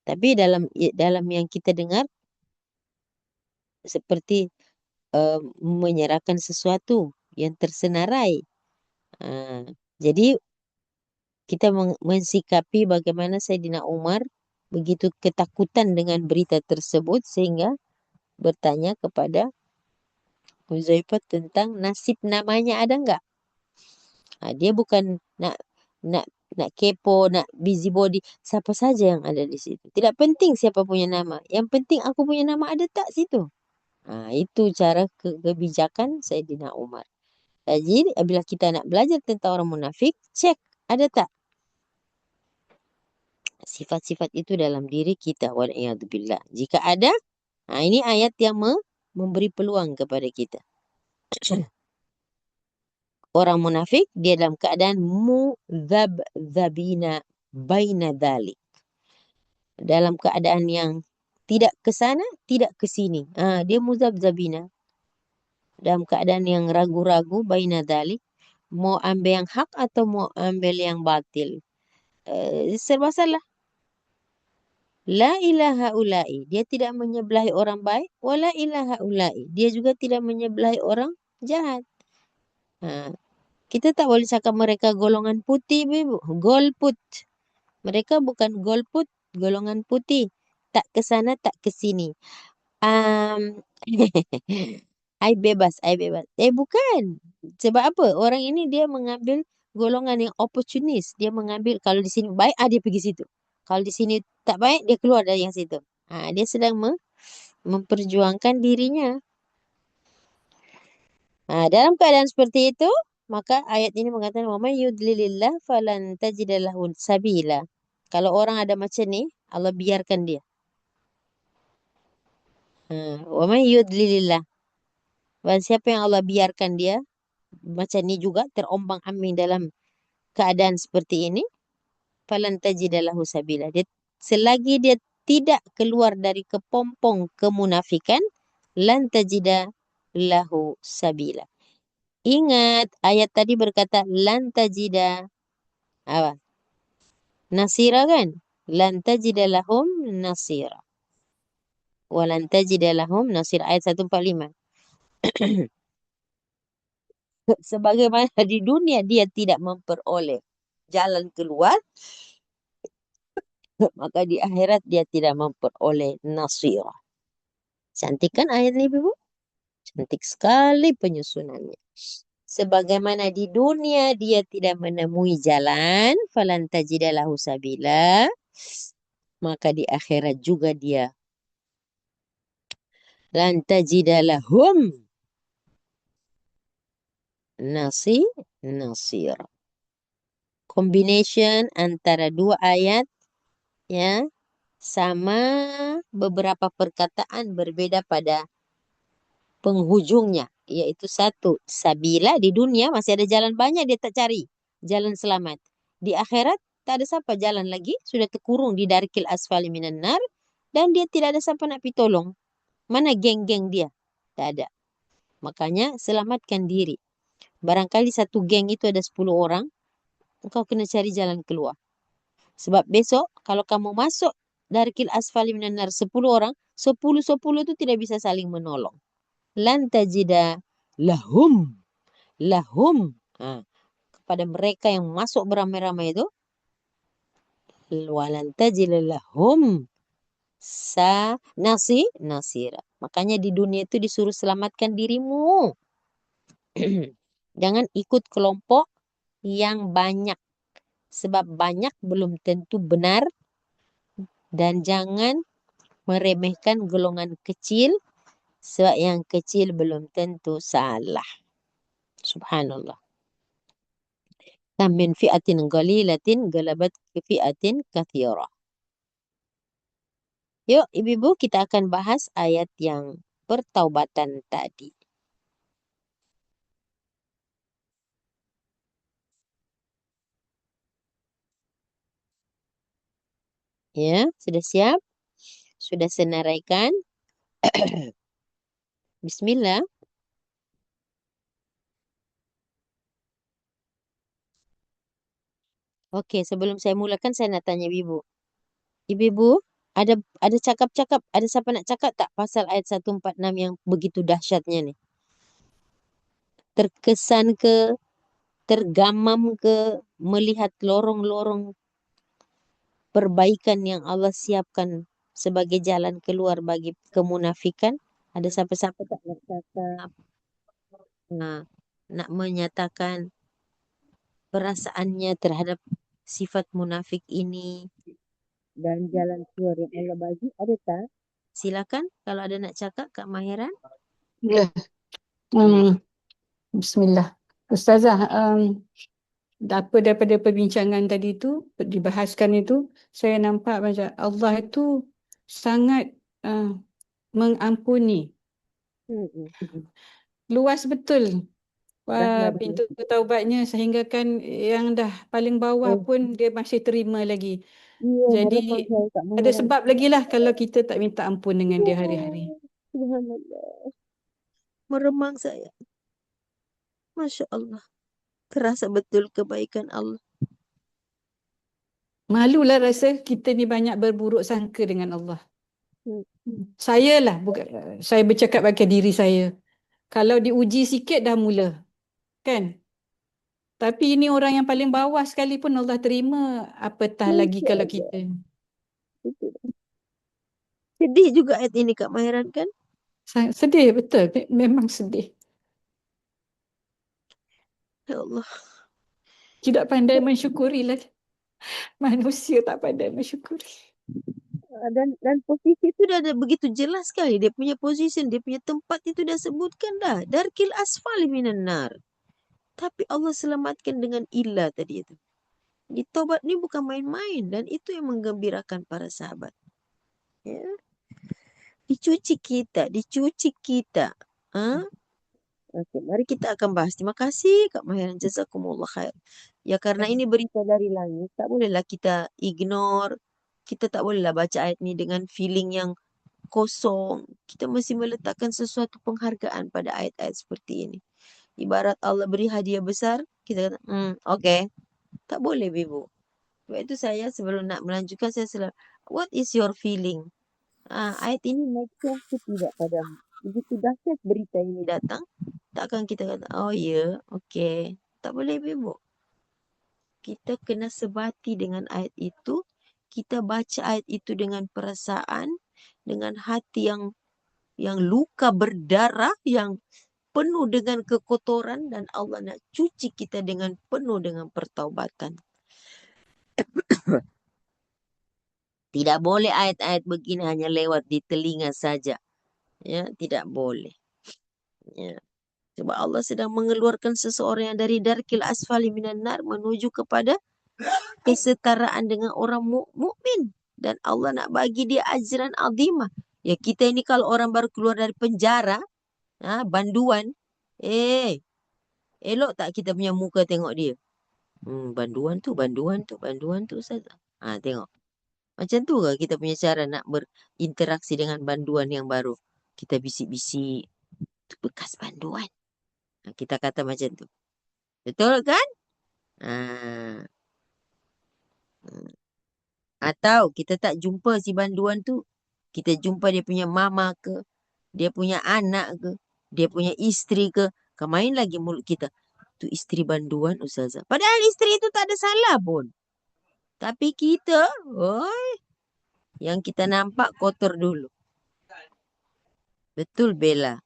S1: Tapi dalam yang kita dengar seperti menyerahkan sesuatu yang tersenarai. Jadi kita mensikapi bagaimana Saidina Umar begitu ketakutan dengan berita tersebut sehingga bertanya kepada Huzaifah tentang nasib namanya ada enggak. Dia bukan nak kepo, nak busybody, siapa saja yang ada di situ. Tidak penting siapa punya nama. Yang penting aku punya nama ada tak situ. Itu cara kebijakan Saidina Umar. Jadi, bila kita nak belajar tentang orang munafik, cek ada tak sifat-sifat itu dalam diri kita. Wal'iyadzubillah. Jika ada, ini ayat yang memberi peluang kepada kita. Orang munafik, dia dalam keadaan mudhabdhabina baina dhalik. Dalam keadaan yang tidak ke sana, tidak ke sini. Dia mudhabdhabina. Dalam keadaan yang ragu-ragu baina dhalik. Mau ambil yang hak atau mau ambil yang batil. Serba salah. La ilaha ulai. Dia tidak menyebelahi orang baik. Wala ilaha ulai. Dia juga tidak menyebelahi orang jahat. Kita tak boleh cakap mereka golongan putih, ibu. Golput. Mereka bukan golput, golongan putih. Tak ke sana, tak ke sini. I bebas. Bukan. Sebab apa? Orang ini dia mengambil golongan yang opportunis. Dia mengambil, kalau di sini baik, dia pergi situ. Kalau di sini tak baik, dia keluar dari yang situ. Dia sedang memperjuangkan dirinya. Dalam keadaan seperti itu, maka ayat ini mengatakan, wa may yudlilillah falan tajida lahu sabila. Kalau orang ada macam ni, Allah biarkan dia. Wa may yudlilillah. Dan siapa yang Allah biarkan dia, macam ni juga terombang-ambing dalam keadaan seperti ini, falan tajida lahu sabila. Selagi dia tidak keluar dari kepompong kemunafikan, lan tajida lahu sabila. Ingat, ayat tadi berkata lan tajida apa? Nasira kan? Lan tajida lahum nasira. Wa lan tajida lahum nasira. Ayat 145. Sebagaimana di dunia dia tidak memperoleh jalan keluar, maka di akhirat dia tidak memperoleh nasira. Cantik kan ayat ini, Ibu? Cantik sekali penyusunannya. Sebagaimana di dunia dia tidak menemui jalan, falan tajida lahu sabila, maka di akhirat juga dia lan tajida lahum nasir. Combination antara dua ayat ya sama beberapa perkataan berbeda pada penghujungnya, yaitu satu, sabila di dunia masih ada jalan banyak dia tak cari, jalan selamat. Di akhirat tak ada siapa jalan lagi, sudah terkurung di darkil asfali minan nar dan dia tidak ada siapa nak pitolong. Mana geng-geng dia? Tak ada. Makanya selamatkan diri. Barangkali satu geng itu ada 10 orang, engkau kena cari jalan keluar. Sebab besok kalau kamu masuk darkil asfali minan nar 10 orang, 10-10 itu tidak bisa saling menolong. Lan tajida lahum kepada mereka yang masuk beramai-ramai itu walan tajida lahum nasira. Makanya di dunia itu disuruh selamatkan dirimu. Jangan ikut kelompok yang banyak. Sebab banyak belum tentu benar. Dan jangan meremehkan golongan kecil. Sebab yang kecil belum tentu salah. Subhanallah. Kam min fi'atin qalilatin galabat fi'atin katsirah. Yuk, ibu-ibu kita akan bahas ayat yang pertaubatan tadi. Ya, sudah siap? Sudah senaraikan? Bismillah. Oke, sebelum saya mulakan saya nak tanya ibu. Ibu-ibu, ada cakap-cakap, ada siapa nak cakap tak pasal ayat 146 yang begitu dahsyatnya nih? Terkesan ke, tergamam ke, melihat lorong-lorong perbaikan yang Allah siapkan sebagai jalan keluar bagi kemunafikan? Ada siapa-siapa tak nak cakap? Nah, nak menyatakan perasaannya terhadap sifat munafik ini dan jalan keluar yang Allah bagi, ada tak? Silakan kalau ada nak cakap, Kak Mahiran.
S2: Ya. Bismillah. Ustazah, daripada perbincangan tadi tu, dibahaskan itu, saya nampak macam Allah itu sangat mengampuni. Luas betul
S1: Rahmat
S2: pintu taubatnya sehingga kan yang dah paling bawah pun dia masih terima lagi.
S1: Iya,
S2: Jadi
S1: meremang saya Kak
S2: ada
S1: Mahiran.
S2: sebab lagi lah kalau kita tak minta ampun dengan dia hari-hari.
S1: Subhanallah. Meremang saya. Masya Allah. Terasa betul kebaikan Allah.
S2: Malulah rasa kita ni banyak berburuk sangka dengan Allah. Saya lah, saya bercakap pakai diri saya. Kalau diuji sikit dah mula. Kan? Tapi ini orang yang paling bawah sekalipun Allah terima, apatah lagi
S1: Masya
S2: kalau
S1: Allah.
S2: kita.
S1: Betul. Sedih juga ayat ini Kak Mahiran kan?
S2: Sedih betul, memang sedih.
S1: Ya Allah.
S2: Tidak pandai mensyukuri lagi. Manusia tak pandai mensyukuri.
S1: Dan posisi itu dah ada begitu jelas sekali. Dia punya position, dia punya tempat itu dah sebutkan dah. Darkil asfali minan nar. Tapi Allah selamatkan dengan ilah tadi itu. Di taubat ni bukan main-main. Dan itu yang menggembirakan para sahabat. Ya. Dicuci kita. Ha? Oke, mari kita akan bahas. Terima kasih Kak Mahiran. Jazakumullah khair. Ya karena ini berita dari langit, tak bolehlah kita ignore. Kita tak bolehlah baca ayat ini dengan feeling yang kosong. Kita mesti meletakkan sesuatu penghargaan pada ayat-ayat seperti ini. Ibarat Allah beri hadiah besar, kita kata, oke. Tak boleh, Ibu. Sebab itu saya sebelum nak melanjutkan, saya selalu, what is your feeling? Ayat ini make sense ke tidak padamu? Begitu dahsyat berita ini datang, takkan kita kata, oh ya, okey. Tak boleh, Ibu. Kita kena sebati dengan ayat itu. Kita baca ayat itu dengan perasaan, dengan hati yang luka berdarah, yang penuh dengan kekotoran dan Allah nak cuci kita dengan penuh dengan pertaubatan. Tidak boleh ayat-ayat begini hanya lewat di telinga saja. Ya, tidak boleh. Ya. Sebab Allah sedang mengeluarkan seseorang yang dari darkil asfali minan nar menuju kepada kesetaraan dengan orang mukmin, dan Allah nak bagi dia ajran azimah. Ya kita ini kalau orang baru keluar dari penjara, banduan, elok tak kita punya muka tengok dia? Banduan tu Ustaz. Tengok. Macam tu ke kita punya cara nak berinteraksi dengan banduan yang baru? Kita bisik-bisik, tu bekas banduan. Kita kata macam tu. Betul kan? Ah. Atau kita tak jumpa si banduan tu, kita jumpa dia punya mama ke, dia punya anak ke, dia punya isteri ke, main lagi mulut kita. Tu isteri banduan Ustazah. Padahal isteri itu tak ada salah pun. Tapi kita, yang kita nampak kotor dulu. Betul Bella.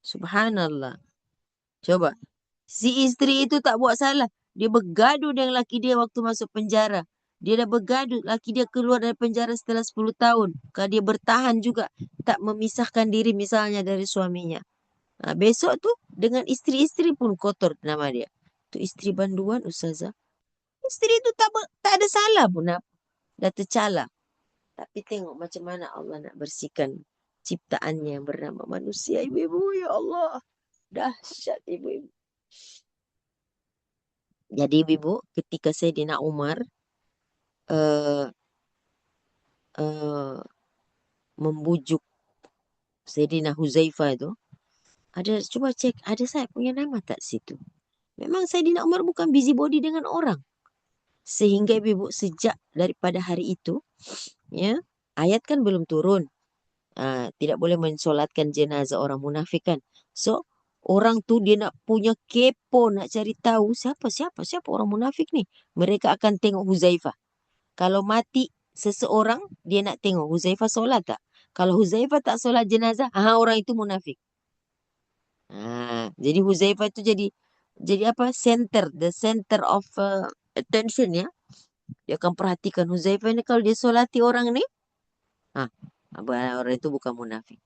S1: Subhanallah. Coba. Si isteri itu tak buat salah. Dia bergaduh dengan laki dia waktu masuk penjara. Dia dah bergaduh. Laki dia keluar dari penjara setelah 10 tahun. Kalau dia bertahan juga. Tak memisahkan diri misalnya dari suaminya. Besok tu dengan isteri-isteri pun kotor nama dia. Tu isteri banduan Ustazah. Isteri itu tak ada salah pun. Dah tercala. Tapi tengok macam mana Allah nak bersihkan ciptaannya yang bernama manusia. Ibu-ibu, ya Allah. Dahsyat ibu-ibu. Jadi ibu, ketika Sayyidina Umar membujuk Sayyidina Huzaifah itu, cuba cek, ada saya punya nama tak situ? Memang Sayyidina Umar bukan busybody dengan orang. Sehingga ibu sejak daripada hari itu, ya, ayat kan belum turun. Tidak boleh mensolatkan jenazah orang munafik kan. So, orang tu dia nak punya kepo, nak cari tahu siapa orang munafik ni. Mereka akan tengok Huzaifah. Kalau mati seseorang, dia nak tengok Huzaifah solat tak? Kalau Huzaifah tak solat jenazah, orang itu munafik. Jadi Huzaifah itu jadi apa? The center of attention ya. Dia akan perhatikan Huzaifah ini kalau dia solati orang ni, orang itu bukan munafik.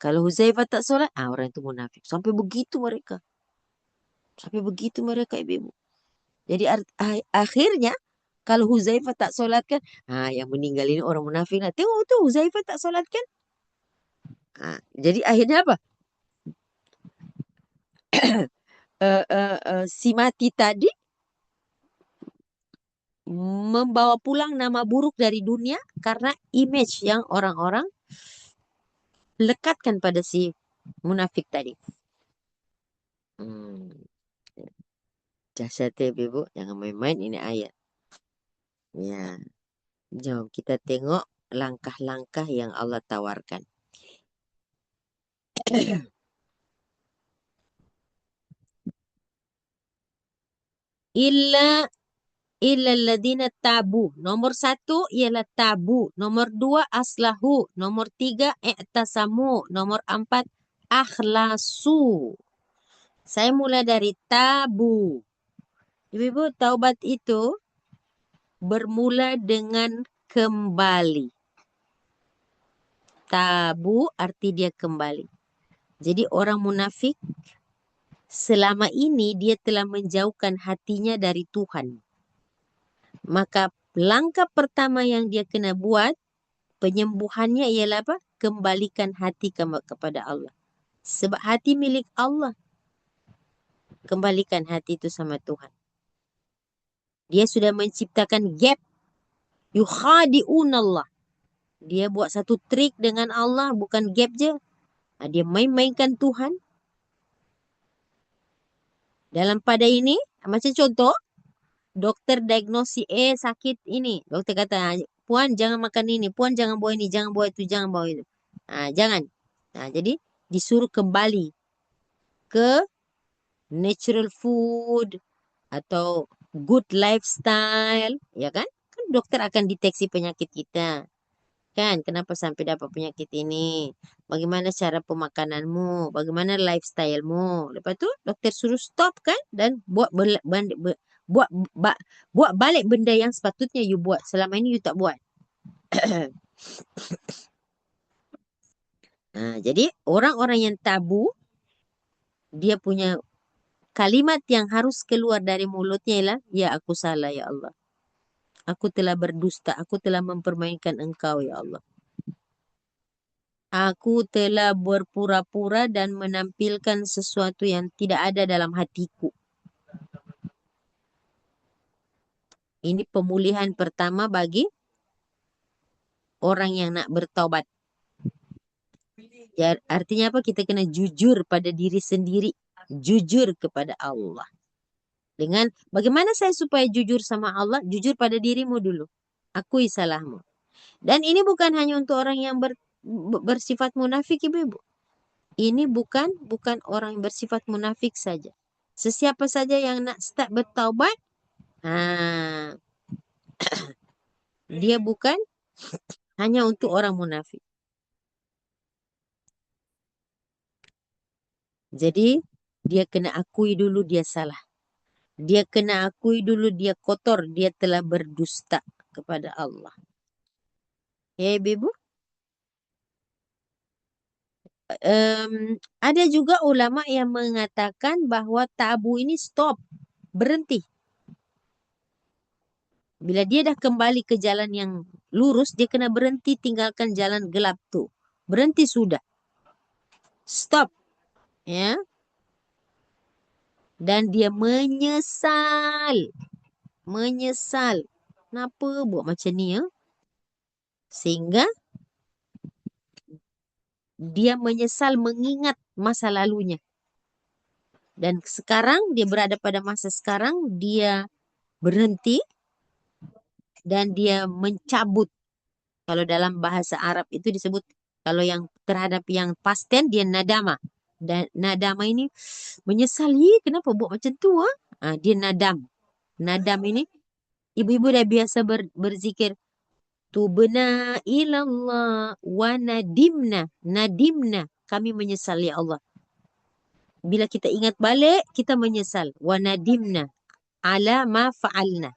S1: Kalau Huzaifah tak solat, orang itu munafik. Sampai begitu mereka ibu-ibu. Jadi akhirnya kalau Huzaifah tak solat kan, yang meninggal ini orang munafik lah. Tengok tu Huzaifah tak solat kan. Jadi akhirnya apa? Si mati tadi membawa pulang nama buruk dari dunia karena image yang orang-orang lekatkan pada si munafik tadi. Dahsyat ya ibu, jangan main-main ini ayat. Ya, jom kita tengok langkah-langkah yang Allah tawarkan. Illa alladhina tabu. Nomor 1 ialah tabu. Nomor 2 aslahu. Nomor 3 i'tasamu. Nomor 4 akhlasu. Saya mula dari tabu. Ibu-ibu, taubat itu bermula dengan kembali. Tabu arti dia kembali. Jadi orang munafik selama ini dia telah menjauhkan hatinya dari Tuhan. Maka langkah pertama yang dia kena buat, penyembuhannya ialah apa? Kembalikan hati kepada Allah. Sebab hati milik Allah. Kembalikan hati itu sama Tuhan. Dia sudah menciptakan gap. Yukhadi'unallah. Dia buat satu trik dengan Allah, bukan gap je. Dia main-mainkan Tuhan. Dalam pada ini, macam contoh, doktor diagnosi sakit ini. Doktor kata, puan jangan makan ini, puan jangan bawa ini, jangan bawa itu, jangan bawa itu. Jangan. Jadi disuruh kembali ke natural food atau good lifestyle, ya kan? Kan dokter akan deteksi penyakit kita. Kan, kenapa sampai dapat penyakit ini? Bagaimana cara pemakananmu? Bagaimana lifestylemu? Lepas tu doktor suruh stop kan dan buat balik benda yang sepatutnya you buat. Selama ini you tak buat. Jadi orang-orang yang tabu Dia punya kalimat yang harus keluar dari mulutnya ialah, ya aku salah ya Allah. Aku telah berdusta, aku telah mempermainkan Engkau ya Allah. Aku telah berpura-pura dan menampilkan sesuatu yang tidak ada dalam hatiku. Ini pemulihan pertama bagi orang yang nak bertaubat. Ya, artinya apa? Kita kena jujur pada diri sendiri. Jujur kepada Allah. Dengan bagaimana saya supaya jujur sama Allah? Jujur pada dirimu dulu. Akui salahmu. Dan ini bukan hanya untuk orang yang bersifat munafik, ibu-ibu. Ini bukan orang yang bersifat munafik saja. Sesiapa saja yang nak start bertaubat, dia bukan hanya untuk orang munafik. Jadi, dia kena akui dulu dia salah. Dia kena akui dulu dia kotor, dia telah berdusta kepada Allah. Ya, ibu. Ada juga ulama yang mengatakan bahwa tabu ini stop, berhenti. Bila dia dah kembali ke jalan yang lurus, dia kena berhenti tinggalkan jalan gelap tuh. Berhenti sudah. Stop. Ya. Dan dia menyesal. Menyesal. Kenapa buat macam ni ya? Sehingga dia menyesal mengingat masa lalunya. Dan sekarang dia berada pada masa sekarang, dia berhenti dan dia mencabut. Kalau dalam bahasa Arab itu disebut, kalau yang terhadap yang past tense dia nadama. Dan nadama ini menyesali, kenapa buat macam tu? Dia nadam. Nadam ini, ibu-ibu dah biasa berzikir, tubna ilallah wa nadimna. Nadimna, kami menyesal ya Allah. Bila kita ingat balik, kita menyesal. Wa nadimna ala ma fa'alna.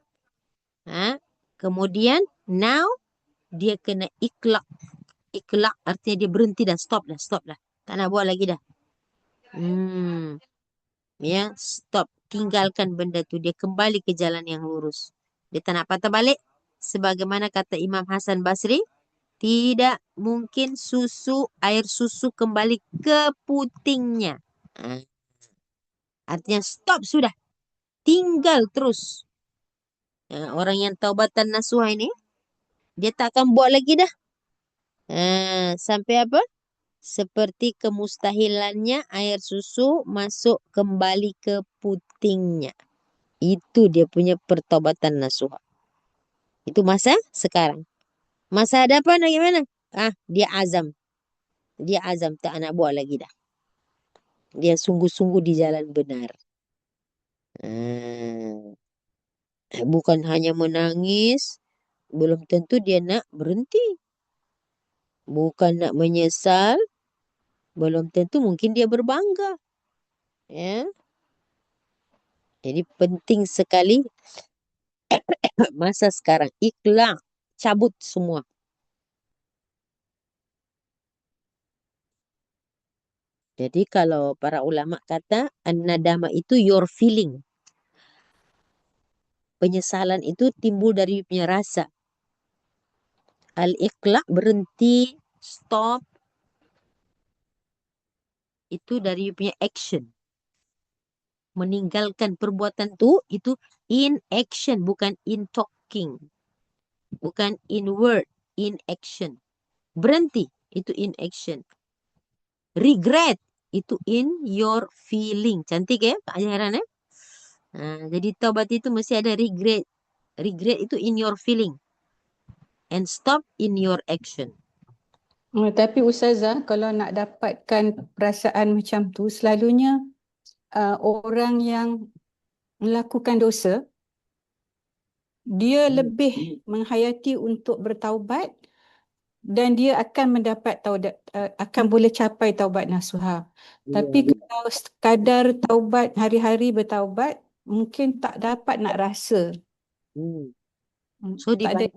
S1: Kemudian, now, dia kena iklak. Iklak artinya dia berhenti dah, stop dah. Tak nak buat lagi dah. Ya, stop. Tinggalkan benda tu. Dia kembali ke jalan yang lurus. Dia tak nak patah balik. Sebagaimana kata Imam Hasan Basri, tidak mungkin air susu kembali ke putingnya. Artinya stop sudah. Tinggal terus. Orang yang taubatan nasuha ini, dia tak akan buat lagi dah. Sampai apa? Seperti kemustahilannya air susu masuk kembali ke putingnya. Itu dia punya pertobatan nasuha. Itu masa sekarang. Masa hadapan bagaimana? Dia azam. Dia azam tak nak buat lagi dah. Dia sungguh-sungguh di jalan benar. Bukan hanya menangis, belum tentu dia nak berhenti. Bukan nak menyesal, belum tentu mungkin dia berbangga. Ya. Jadi penting sekali masa sekarang. Ikhlas, cabut semua. Jadi kalau para ulama kata, an-nadama itu your feeling. Penyesalan itu timbul dari punya rasa. Al-iqla' berhenti, stop. Itu dari punya action. Meninggalkan perbuatan itu in action, bukan in talking. Bukan in word, in action. Berhenti, itu in action. Regret, itu in your feeling. Cantik ya ajaran ya? Jadi taubat itu mesti ada regret. Regret itu in your feeling. And stop in your action.
S2: Tapi Ustazah, kalau nak dapatkan perasaan macam tu, selalunya orang yang melakukan dosa, dia lebih menghayati untuk bertaubat dan dia akan mendapat akan boleh capai taubat nasuha. Tapi kalau sekadar taubat, hari-hari bertaubat, mungkin tak dapat nak rasa.
S1: So
S2: Tak ada.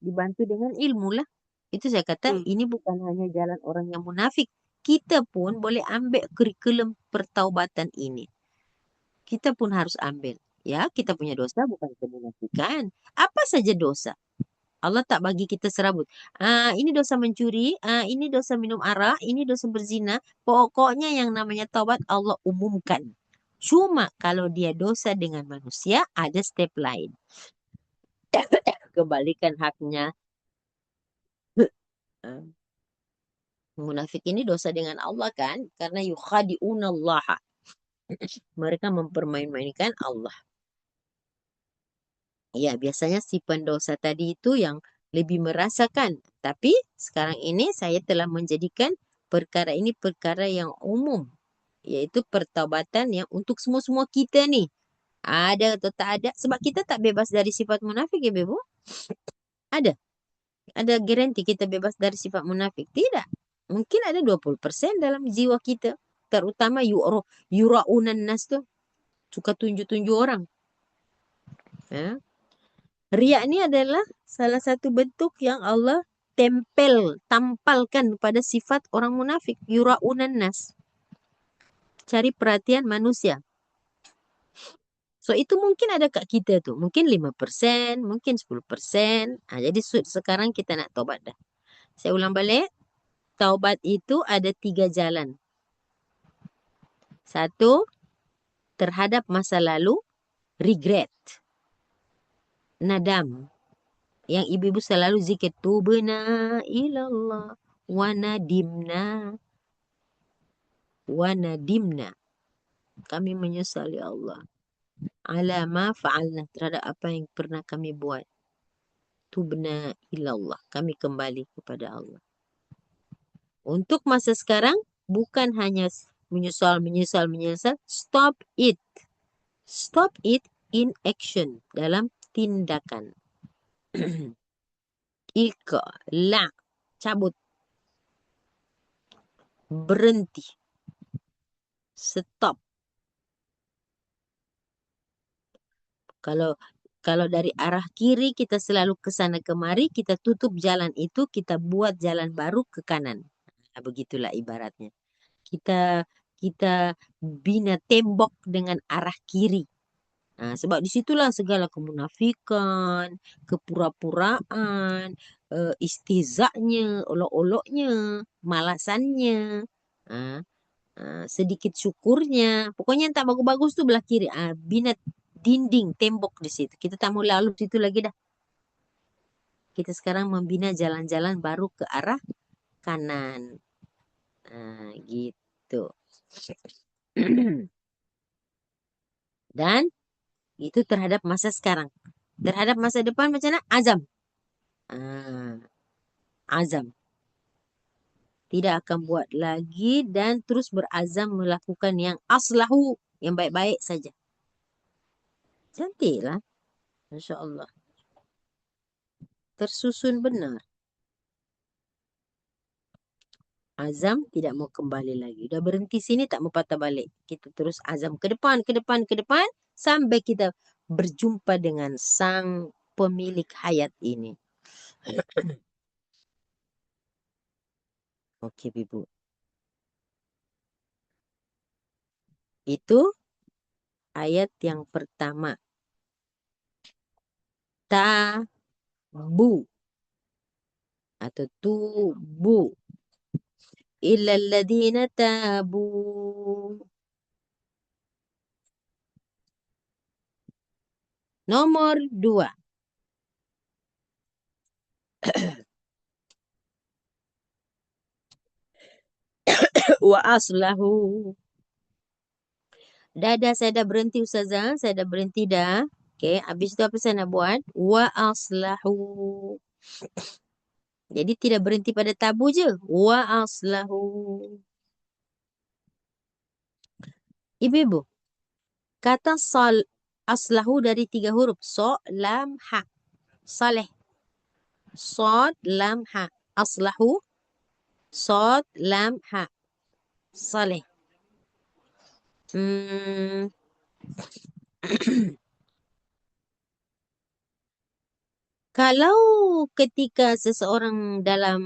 S1: dibantu dengan ilmu lah. Itu saya kata ini bukan hanya jalan orang yang munafik. kita pun boleh ambil kurikulum pertaubatan ini. Kita pun harus ambil. Ya, kita punya dosa bukan kemunafikan. Apa saja dosa. Allah tak bagi kita serabut. Ini dosa mencuri, ini dosa minum arak, ini dosa berzina. Pokoknya yang namanya taubat Allah umumkan. Cuma kalau dia dosa dengan manusia, ada step lain. Kembalikan haknya. Ah, Munafik ini dosa dengan Allah kan? Karena yukhadi'unallaha. Mereka mempermain-mainkan Allah. Ya, biasanya si pendosa tadi itu yang lebih merasakan. Tapi sekarang ini saya telah menjadikan perkara ini perkara yang umum. Yaitu pertaubatan yang untuk semua-semua kita nih. Ada atau tak ada. Sebab kita tak bebas dari sifat munafik ya, Bebo? Ada. Ada garanti kita bebas dari sifat munafik? Tidak. Mungkin ada 20% dalam jiwa kita. Terutama yura'unan nas tuh. Suka tunjuk-tunjuk orang. Ya. Riak ini adalah salah satu bentuk yang Allah tampalkan pada sifat orang munafik. Yura'unan nas. Cari perhatian manusia. So, itu mungkin ada kat kita tuh. Mungkin 5%, mungkin 10%. Jadi sekarang kita nak taubat dah. Saya ulang balik. Taubat itu ada 3 jalan. 1, terhadap masa lalu, regret. Nadam. Yang ibu-ibu selalu zikir, tubna ilallah wa nadimna. Wa nadimna. Kami menyesali Allah. Ala ma fa'alna, terhadap apa yang pernah kami buat. Tubna ilallah. Kami kembali kepada Allah. Untuk masa sekarang, bukan hanya menyesal. Stop it. Stop it in action. Dalam tindakan. La. Cabut. Berhenti. Stop. Kalau dari arah kiri kita selalu ke sana kemari, kita tutup jalan itu, kita buat jalan baru ke kanan. Begitulah ibaratnya. Kita bina tembok dengan arah kiri. Sebab disitulah segala kemunafikan, kepura-puraan, istihza'nya, olok-oloknya, malasannya, sedikit syukurnya. Pokoknya yang tak bagus-bagus tu belah kiri. Bina dinding, tembok di situ. Kita tak mau lalu situ lagi dah. Kita sekarang membina jalan-jalan baru ke arah kanan. Gitu. Dan itu terhadap masa sekarang. Terhadap masa depan macam mana? Azam. Azam. Tidak akan buat lagi dan terus berazam melakukan yang aslahu, yang baik-baik saja. Cantiklah. Masya Allah. Tersusun benar. Azam tidak mau kembali lagi. Udah berhenti sini tak mau patah balik. Kita terus azam ke depan, ke depan, ke depan. Sampai kita berjumpa dengan sang pemilik hayat ini. Okey, Ibu. Itu ayat yang pertama. Tabu. Atau tubu. Illal ladhina tabu. Nomor 2. Wa aslahu. Dah, saya dah berhenti Ustazah. Saya dah berhenti dah. Okey, habis tu apa saya nak buat? Wa aslahu. Jadi tidak berhenti pada tabu je. Wa aslahu. Ibu-ibu, kata aslahu dari 3 huruf. So, lam, ha. Saleh. Sod, lam, ha. Aslahu. Sod, lam, ha. Saleh. Kalau ketika seseorang dalam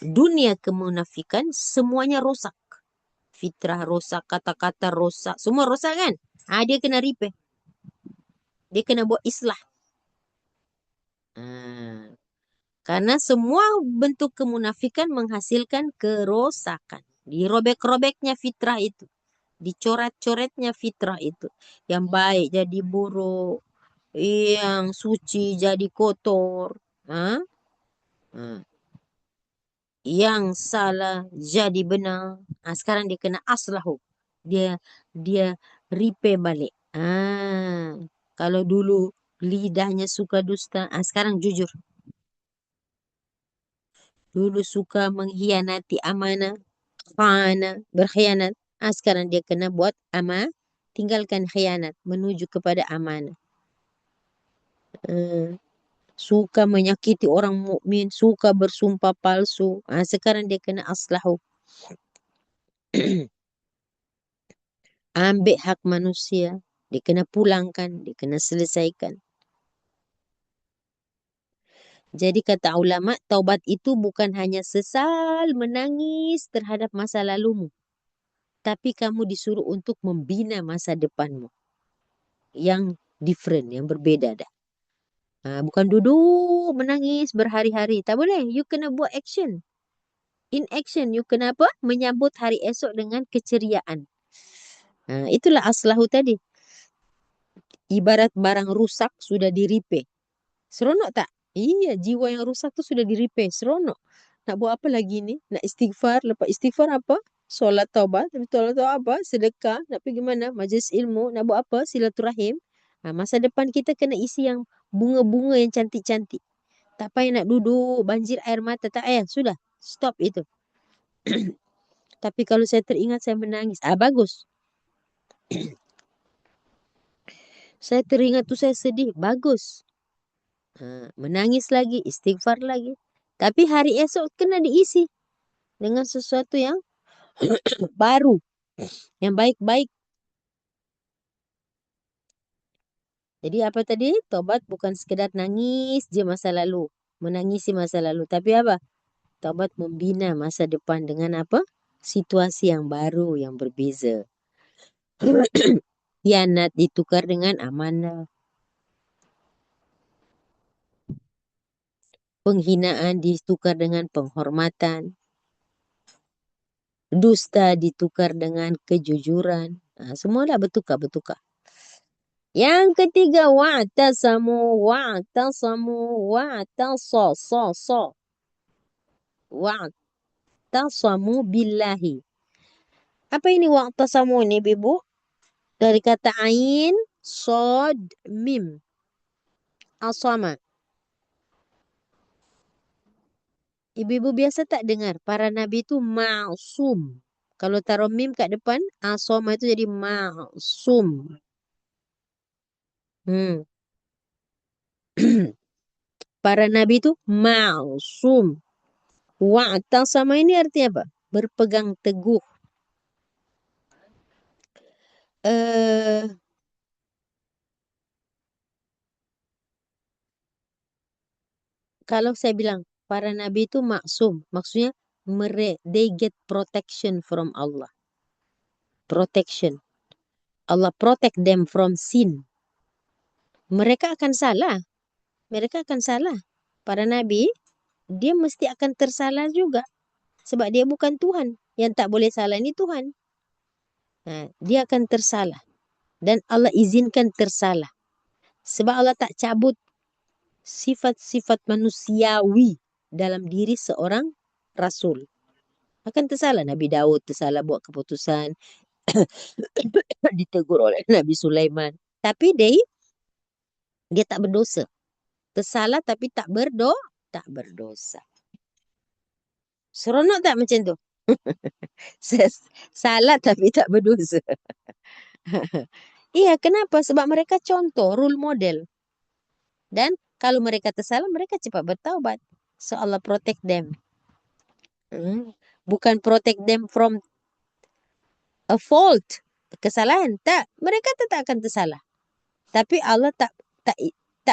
S1: dunia kemunafikan semuanya rosak. Fitrah rosak, kata-kata rosak, semua rosak kan? Dia kena repair. Dia kena buat islah. Karena semua bentuk kemunafikan menghasilkan kerosakan. Dirobek-robeknya fitrah itu. Dicoret-coretnya fitrah itu. Yang baik jadi buruk. Yang suci jadi kotor. Yang salah jadi benar. Sekarang dia kena aslahu. Dia repair balik. Kalau dulu lidahnya suka dusta, sekarang jujur. Dulu suka mengkhianati amanah, berkhianat. Sekarang dia kena buat tinggalkan khianat, menuju kepada amanah. Suka menyakiti orang mukmin, suka bersumpah palsu. Sekarang dia kena aslahu. Ambil hak manusia, dia kena pulangkan, dia kena selesaikan. Jadi kata ulama, taubat itu bukan hanya sesal menangis terhadap masa lalumu. Tapi kamu disuruh untuk membina masa depanmu. Yang different, yang berbeda dah. Bukan duduk menangis berhari-hari. Tak boleh, you kena buat action. In action, you kena apa? Menyambut hari esok dengan keceriaan. Itulah aslahu tadi. Ibarat barang rusak sudah di-repair. Seronok tak? Iya, jiwa yang rusak tu sudah di-repair. Seronok. Nak buat apa lagi ni? Nak istighfar. Lepas istighfar apa? Solat taubat. Solat taubat apa? Sedekah. Nak pergi mana? Majlis ilmu. Nak buat apa? Silaturahim. Masa depan kita kena isi yang bunga-bunga yang cantik-cantik. Tak payah nak duduk banjir air mata. Tak payah. Sudah. Stop itu. Tapi kalau saya teringat saya menangis. Bagus. Saya teringat tu saya sedih. Bagus. Menangis lagi, istighfar lagi. Tapi hari esok kena diisi dengan sesuatu yang baru, yang baik-baik. Jadi apa tadi? Taubat bukan sekedar nangis je masa lalu, menangisi masa lalu. Tapi apa? Taubat membina masa depan dengan apa? Situasi yang baru, yang berbeza. Khianat ditukar dengan amanah. Penghinaan ditukar dengan penghormatan. Dusta ditukar dengan kejujuran. Semua dah bertukar-bertukar. Yang ketiga, wa'tasamu wa'tasamu billahi. Apa ini wa'tasamu ni, Ibu? Dari kata ain, sod, mim. Asama. Ibu-ibu biasa tak dengar para nabi itu ma'sum. Kalau taruh mim kat depan, asama itu jadi ma'sum. Para nabi itu ma'sum. Wa'tasama ini artinya apa? Berpegang teguh. Kalau saya bilang para nabi itu maksum, maksudnya they get protection from Allah. Protection. Allah protect them from sin. Mereka akan salah. Mereka akan salah. Para nabi, dia mesti akan tersalah juga. Sebab dia bukan Tuhan. Yang tak boleh salah ini Tuhan. Dia akan tersalah. Dan Allah izinkan tersalah. Sebab Allah tak cabut sifat-sifat manusiawi dalam diri seorang rasul. Akan tersalah. Nabi Daud tersalah buat keputusan. Ditegur oleh Nabi Sulaiman. Tapi dia tak berdosa. Tersalah tapi tak berdosa. Seronok tak macam tu? Salah tapi tak berdosa. Iya, kenapa? Sebab mereka contoh, role model. Dan kalau mereka tersalah, mereka cepat bertaubat. So Allah protect them. Bukan protect them from a fault, kesalahan. Tak, mereka tetap akan tersalah. Tapi Allah tak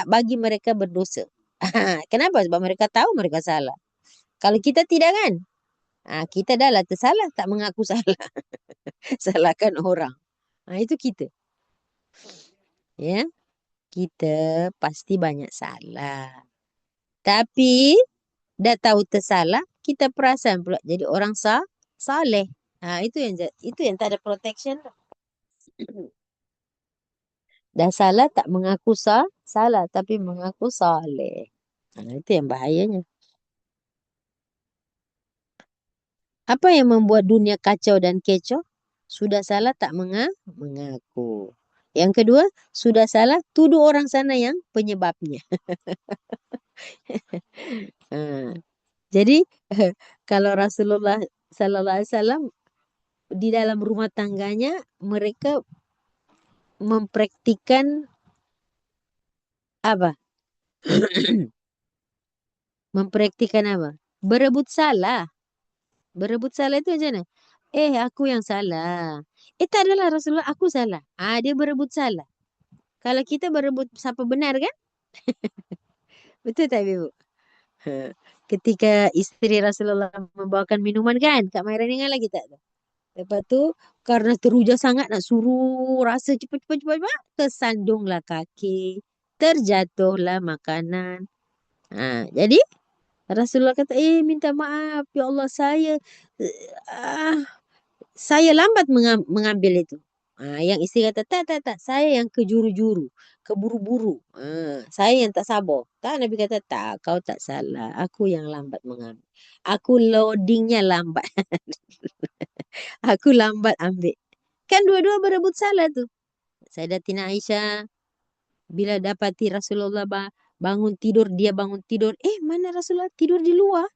S1: bagi mereka berdosa. Kenapa? Sebab mereka tahu mereka salah. Kalau kita tidak kan? Kita dah lah tersalah, tak mengaku salah. Salahkan orang. Itu kita. Ya, kita pasti banyak salah. Tapi dah tahu tersalah, kita perasan pula jadi orang saleh. Itu yang tak ada protection. Dah salah tak mengaku salah tapi mengaku saleh. Itu yang bahayanya. Apa yang membuat dunia kacau dan kecoh? Sudah salah tak mengaku. Yang kedua, sudah salah tuduh orang sana yang penyebabnya. Jadi kalau Rasulullah Sallallahu Alaihi Wasallam di dalam rumah tangganya mereka mempraktikkan apa? Mempraktikkan apa? Berebut salah. Berebut salah itu macam mana? Aku yang salah. Tak adalah Rasulullah, aku salah. Dia berebut salah. Kalau kita berebut siapa benar kan? Betul tak Ibu? Ketika isteri Rasulullah membawakan minuman kan? Kak Maira ingat lagi tak? Lepas tu karena teruja sangat nak suruh rasa cepat, tersandunglah kaki. Terjatuhlah makanan. Jadi Rasulullah kata, minta maaf ya Allah saya lambat mengambil itu. Yang isteri kata, tak, saya yang kejuru-juru, keburu-buru. Saya yang tak sabar. Nabi kata, tak, kau tak salah. Aku yang lambat mengambil. Aku loadingnya lambat. Aku lambat ambil. Kan dua-dua berebut salah tu. Sayyidatina Aisyah, bila dapati Rasulullah bangun tidur, dia bangun tidur. Mana Rasulullah tidur di luar?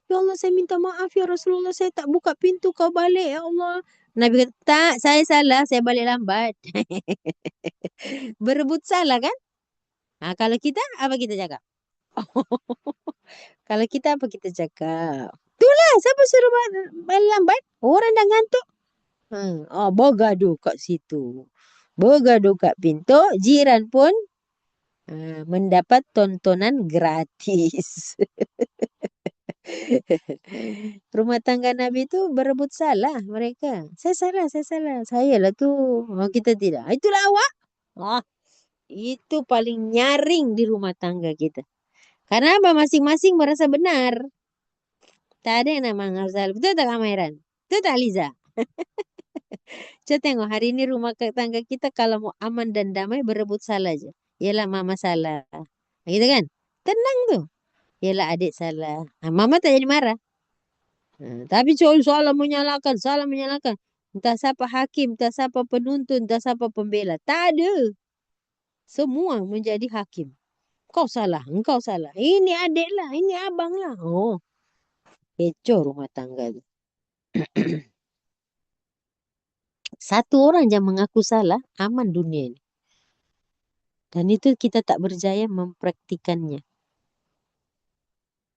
S1: Ya Allah, saya minta maaf ya Rasulullah, saya tak buka pintu, kau balik ya Allah. Nabi kata, tak, saya salah, saya balik lambat. Berebut salah kan? Kalau kita, apa kita cakap? Kalau kita, apa kita cakap? Itulah, siapa suruh balik lambat? Orang dah ngantuk. Bergaduh kat situ. Bergaduh kat pintu, jiran pun mendapat tontonan gratis. Rumah tangga Nabi itu berebut salah mereka. Saya salah. Saya lah tu. Kita tidak. Itulah awak. Itu paling nyaring di rumah tangga kita. Karena apa? Masing-masing merasa benar. Tak ada yang nama salah. Betul tak Kamairan? Betul tak Liza? Coba tengok hari ini rumah tangga kita kalau mau aman dan damai berebut salah aja. Yalah mama salah. Gitu kan? Tenang tuh. Yalah adik salah. Mama tak jadi marah. Tapi salah menyalahkan. Entah siapa hakim, entah siapa penuntun, entah siapa pembela. Tak ada. Semua menjadi hakim. Kau salah, engkau salah. Ini adik lah, ini abang lah. Kecoh rumah tangga tu. Satu orang yang mengaku salah, aman dunia ini. Dan itu kita tak berjaya mempraktikannya.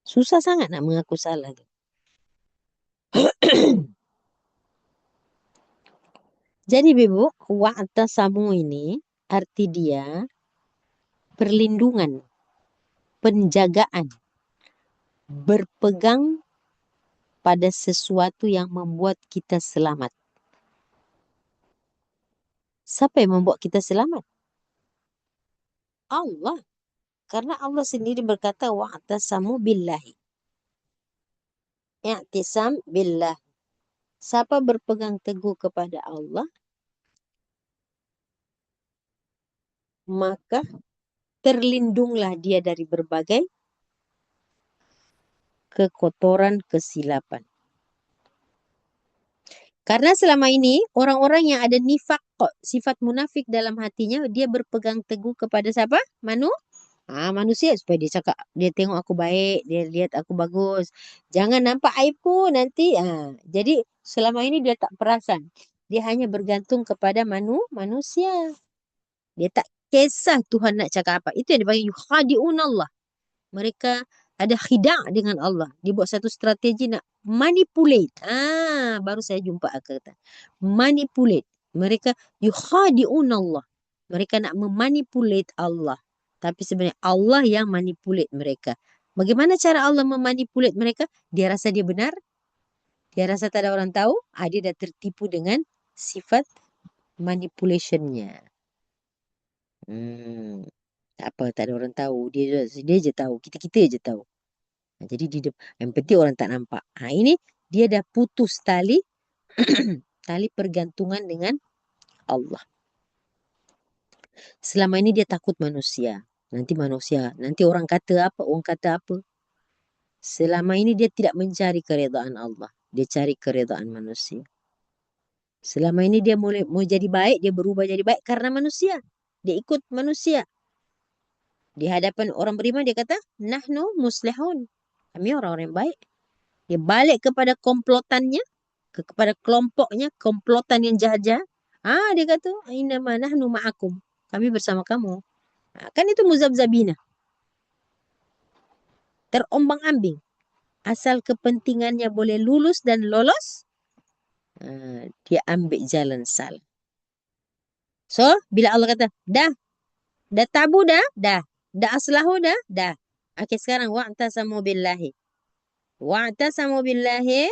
S1: Susah sangat nak mengaku salah tu. Jadi Ibu, wa'tasamu ini arti dia perlindungan, penjagaan, berpegang pada sesuatu yang membuat kita selamat. Siapa yang membuat kita selamat? Allah. Karena Allah sendiri berkata wa'tasamu billahi. I'tisam billah. Siapa berpegang teguh kepada Allah, maka terlindunglah dia dari berbagai kekotoran, kesilapan. Karena selama ini orang-orang yang ada nifak, sifat munafik dalam hatinya, dia berpegang teguh kepada siapa? Manusia supaya dia cakap, dia tengok aku baik, dia lihat aku bagus. Jangan nampak aibku nanti. Jadi selama ini dia tak perasan. Dia hanya bergantung kepada manusia. Dia tak kisah Tuhan nak cakap apa. Itu yang dipanggil yukhadi'un Allah. Mereka ada khidah dengan Allah. Dia buat satu strategi nak manipulate. Baru saya jumpa kata. Manipulate. Mereka yukhadi'un Allah. Mereka nak memanipulate Allah. Tapi sebenarnya Allah yang manipulate mereka. Bagaimana cara Allah memanipulat mereka? Dia rasa dia benar, dia rasa tak ada orang tahu, dia dah tertipu dengan sifat manipulationnya. Tak apa, tak ada orang tahu. Dia je tahu. Kita je tahu. Jadi yang penting orang tak nampak. Ini dia dah putus tali tali pergantungan dengan Allah. Selama ini dia takut manusia. Nanti orang kata apa. Selama ini dia tidak mencari keredaan Allah. Dia cari keredaan manusia. Selama ini dia mau jadi baik, dia berubah jadi baik karena manusia. Dia ikut manusia. Di hadapan orang beriman dia kata, nahnu muslihun. Kami orang-orang yang baik. Dia balik kepada komplotannya, kepada kelompoknya, komplotan yang jahat-jahat. Dia kata, innama nahnu ma'akum. Kami bersama kamu. Kan itu muzabzabina. Terombang-ambing. Asal kepentingannya boleh lulus dan lolos, dia ambil jalan salah. So, bila Allah kata, dah tabu dah aslahu dah. Okey, sekarang wa'tasamu billahi. Wa'tasamu billahi,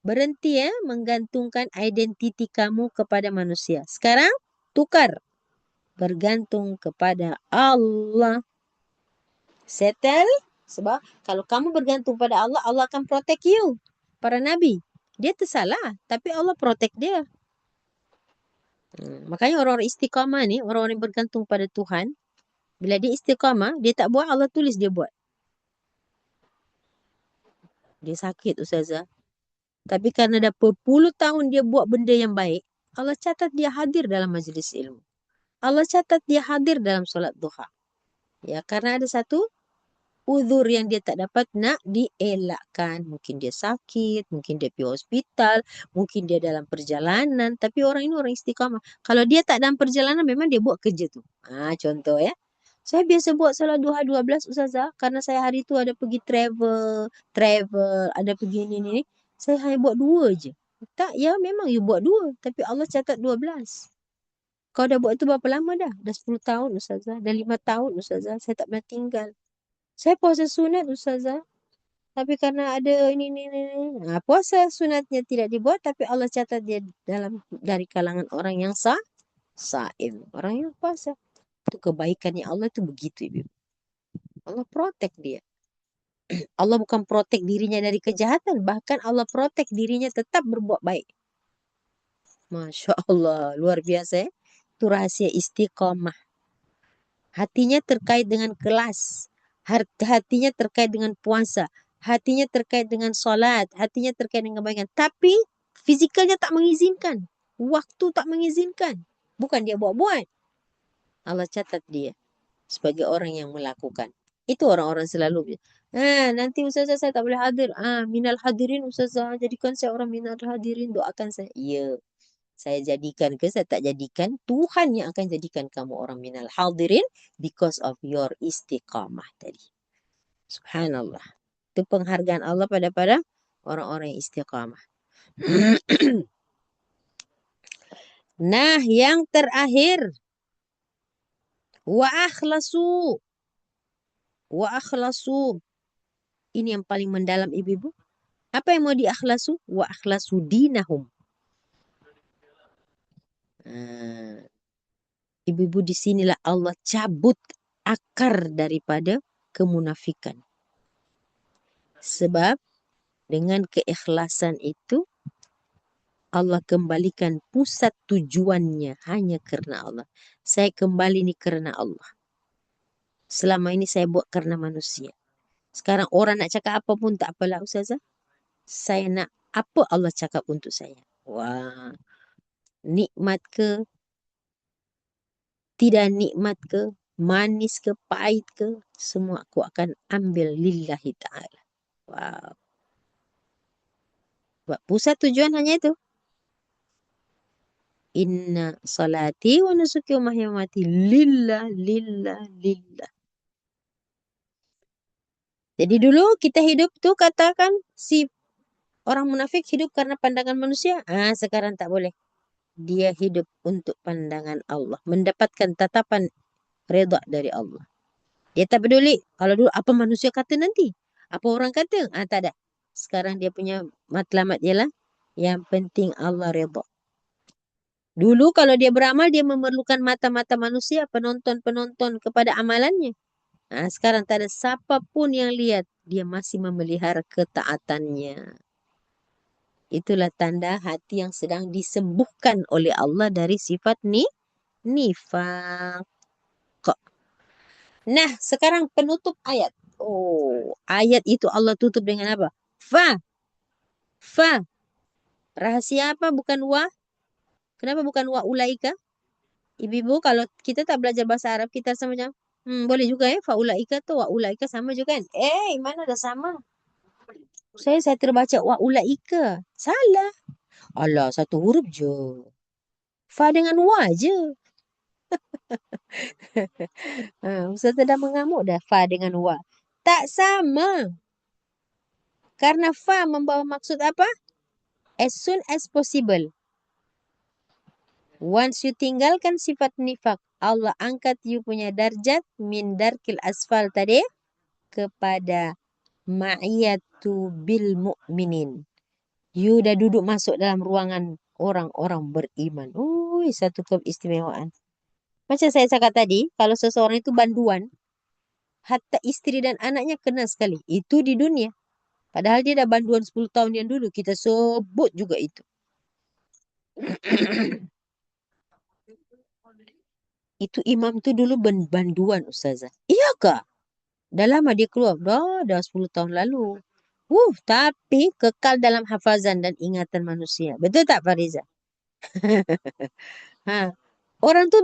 S1: berhenti menggantungkan identiti kamu kepada manusia. Sekarang tukar, bergantung kepada Allah. Settle. Sebab kalau kamu bergantung pada Allah, Allah akan protect you. Para nabi, dia tersalah, tapi Allah protect dia. Makanya orang-orang istiqamah ni, orang-orang yang bergantung pada Tuhan, bila dia istiqamah, dia tak buat, Allah tulis dia buat. Dia sakit Ustazah. Tapi karena dah berpuluh tahun dia buat benda yang baik, Allah catat dia hadir dalam majlis ilmu. Allah catat dia hadir dalam solat duha. Ya, karena ada satu uzur yang dia tak dapat nak dielakkan. Mungkin dia sakit, mungkin dia pergi hospital, mungkin dia dalam perjalanan. Tapi orang ini orang istiqamah. Kalau dia tak dalam perjalanan, memang dia buat kerja tu. Contoh ya. Saya biasa buat solat duha 12 Ustazah. Karena saya hari tu ada pergi travel, ada pergi ni. Saya hanya buat 2 je. Tak, ya memang you buat 2. Tapi Allah catat 12. Kau dah buat tu berapa lama dah? Dah 10 tahun Ustazah. Dah 5 tahun Ustazah. Saya tak pernah tinggal. Saya puasa sunat Ustazah. Tapi karena ada ini. Puasa sunatnya tidak dibuat. Tapi Allah catat dia dari kalangan orang yang saim. Orang yang puasa. Itu kebaikannya Allah itu begitu Ibu. Allah protect dia. Allah bukan protect dirinya dari kejahatan. Bahkan Allah protect dirinya tetap berbuat baik. Masya Allah. Luar biasa ya. Itu rahasia istiqamah. Hatinya terkait dengan kelas. Hatinya terkait dengan puasa. Hatinya terkait dengan solat. Hatinya terkait dengan kebaikan. Tapi fizikalnya tak mengizinkan. Waktu tak mengizinkan. Bukan dia buat-buat. Allah catat dia sebagai orang yang melakukan. Itu orang-orang selalu. Nanti Ustazah saya tak boleh hadir. Minal hadirin Ustazah. Jadikan saya orang minal hadirin. Doakan saya. Ya. Saya jadikan ke saya tak jadikan. Tuhan yang akan jadikan kamu orang minal hadirin. Because of your istiqamah tadi. Subhanallah. Itu penghargaan Allah pada orang-orang yang istiqamah. Nah, yang terakhir. Wa akhlasu. Ini yang paling mendalam ibu-ibu. Apa yang mau diakhlasu? Wa akhlasu dinahum. Ibu-ibu di sinilah Allah cabut akar daripada kemunafikan. Sebab dengan keikhlasan itu Allah kembalikan pusat tujuannya hanya kerana Allah. Saya kembali ni kerana Allah. Selama ini saya buat kerana manusia. Sekarang orang nak cakap apa pun tak apalah Ustazah. Saya nak apa Allah cakap untuk saya. Wah. Nikmat ke? Tidak nikmat ke? Manis ke? Pahit ke? Semua aku akan ambil lillahi ta'ala. Wow. Sebab pusat tujuan hanya itu. Inna salati wa nusuki wa mahya wa mati lillah. Jadi dulu kita hidup tu katakan si orang munafik hidup karena pandangan manusia. Sekarang tak boleh. Dia hidup untuk pandangan Allah. Mendapatkan tatapan redha dari Allah. Dia tak peduli. Kalau dulu apa manusia kata nanti? Apa orang kata? Tak ada. Sekarang dia punya matlamat ialah yang penting Allah redha. Dulu kalau dia beramal, dia memerlukan mata-mata manusia, penonton-penonton kepada amalannya. Sekarang tak ada siapa pun yang lihat. Dia masih memelihara ketaatannya. Itulah tanda hati yang sedang disembuhkan oleh Allah dari sifat nifaq. Nah, sekarang penutup ayat. Oh, ayat itu Allah tutup dengan apa? Fa. Fa. Rahasia apa? Bukan wa. Kenapa bukan wa ulaika? Ibu-ibu, kalau kita tak belajar bahasa Arab, kita sama macam, boleh juga ya, fa ulaika tuh wa ulaika sama juga kan? Mana ada sama? Saya terbaca wa ulaika. Salah. Alah, satu huruf je. Fa dengan wa je. Ustaz dah mengamuk dah fa dengan wa. Tak sama. Karena fa membawa maksud apa? As soon as possible. Once you tinggalkan sifat nifak, Allah angkat you punya darjat min darkil asfal tadi kepada ma'iyatu bil mu'minin. You dah duduk masuk dalam ruangan orang-orang beriman. Satu keistimewaan. Macam saya cakap tadi, kalau seseorang itu banduan, hatta istri dan anaknya kena sekali. Itu di dunia. Padahal dia dah banduan 10 tahun yang dulu. Kita sebut juga itu. Itu imam tu dulu banduan Ustazah. Iyakah? Dah lama dia keluar. Dah 10 tahun lalu. Tapi kekal dalam hafazan dan ingatan manusia. Betul tak Fariza? ha. Orang tu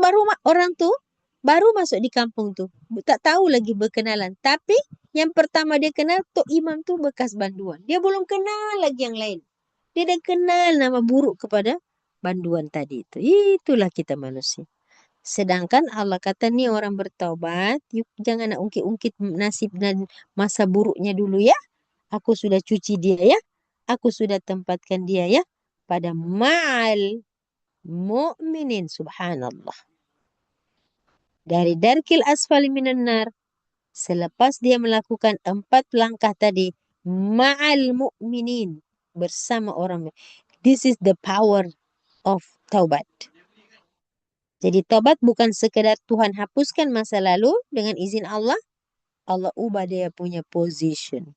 S1: baru masuk di kampung tu. Tak tahu lagi berkenalan. Tapi yang pertama dia kenal Tok Imam tu bekas banduan. Dia belum kenal lagi yang lain. Dia dah kenal nama buruk kepada banduan tadi itu. Itulah kita manusia. Sedangkan Allah kata ni orang bertaubat, you jangan nak ungkit-ungkit nasib dan masa buruknya dulu ya. Aku sudah cuci dia ya. Aku sudah tempatkan dia ya pada ma'al mu'minin, subhanallah. Dari darkil asfali minan nar, selepas dia melakukan 4 langkah tadi, ma'al mu'minin, bersama orang. This is the power of taubat. Jadi taubat bukan sekedar Tuhan hapuskan masa lalu dengan izin Allah. Allah ubah dia punya position.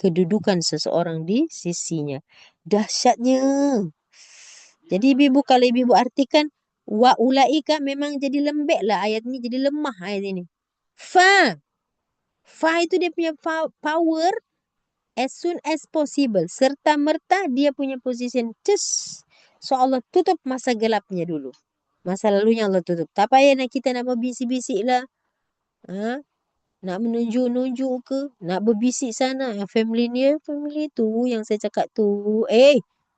S1: Kedudukan seseorang di sisinya. Dahsyatnya. Jadi ibu kalau ibu artikan wa ulaika memang jadi lembek lah ayat ni, jadi lemah ayat ini. Fa. Fa itu dia punya power as soon as possible. Serta merta dia punya position. So Allah tutup masa gelapnya dulu. Masa lalunya Allah tutup. Tak payah kita nak berbisik-bisik lah. Nak menunjuk-nunjuk ke. Nak berbisik sana. Yang family ni, family tu yang saya cakap tu.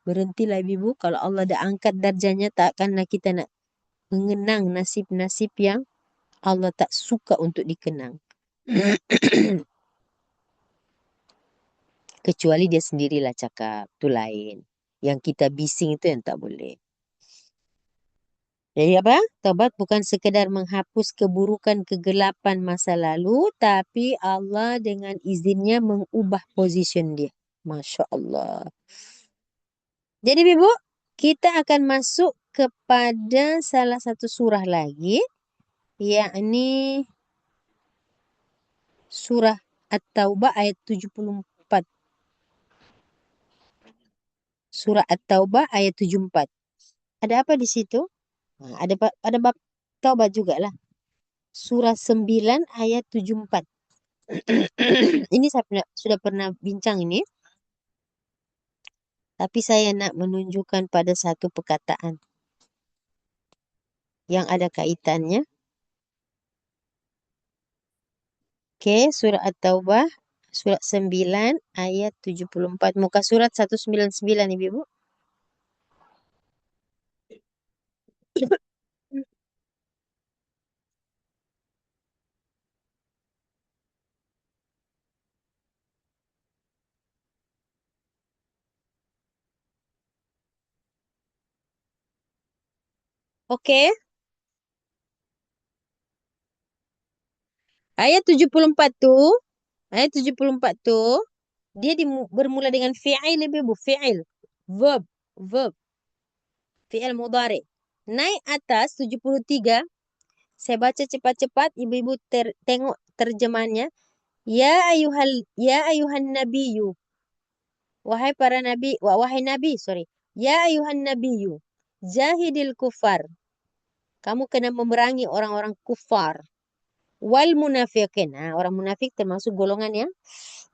S1: Berhentilah ibu. Kalau Allah dah angkat darjahnya, takkanlah kita nak mengenang nasib-nasib yang Allah tak suka untuk dikenang. Kecuali dia sendirilah cakap. Tu lain. Yang kita bising itu yang tak boleh. Jadi apa? Taubat bukan sekedar menghapus keburukan kegelapan masa lalu, tapi Allah dengan izinnya mengubah position dia. Masya Allah. Jadi ibu, kita akan masuk kepada salah satu surah lagi, yakni surah At-Taubah ayat 74. Surah At-Taubah ayat 74. Ada apa di situ? Ada bab taubat juga lah. Surah 9 ayat 74. Ini saya sudah pernah bincang ini. Tapi saya nak menunjukkan pada satu perkataan yang ada kaitannya. Surah At-Taubah, surat 9 ayat 74. Muka surat 199 ibu-ibu. Oke.
S4: Ayat 74 tu, ayat 74 tu, dia bermula dengan fi'il ibu, fi'il. Verb, verb. Fi'il mudhari. Naik atas 73, saya baca cepat-cepat, ibu-ibu tengok terjemahannya. Ya ayuhan nabiyyu. Wahai para nabi, wahai nabi, sorry. Ya ayuhan nabiyyu. Jahidil kufar. Kamu kena memerangi orang-orang kufar. Wal munafiqin. Nah, orang munafik termasuk golongan yang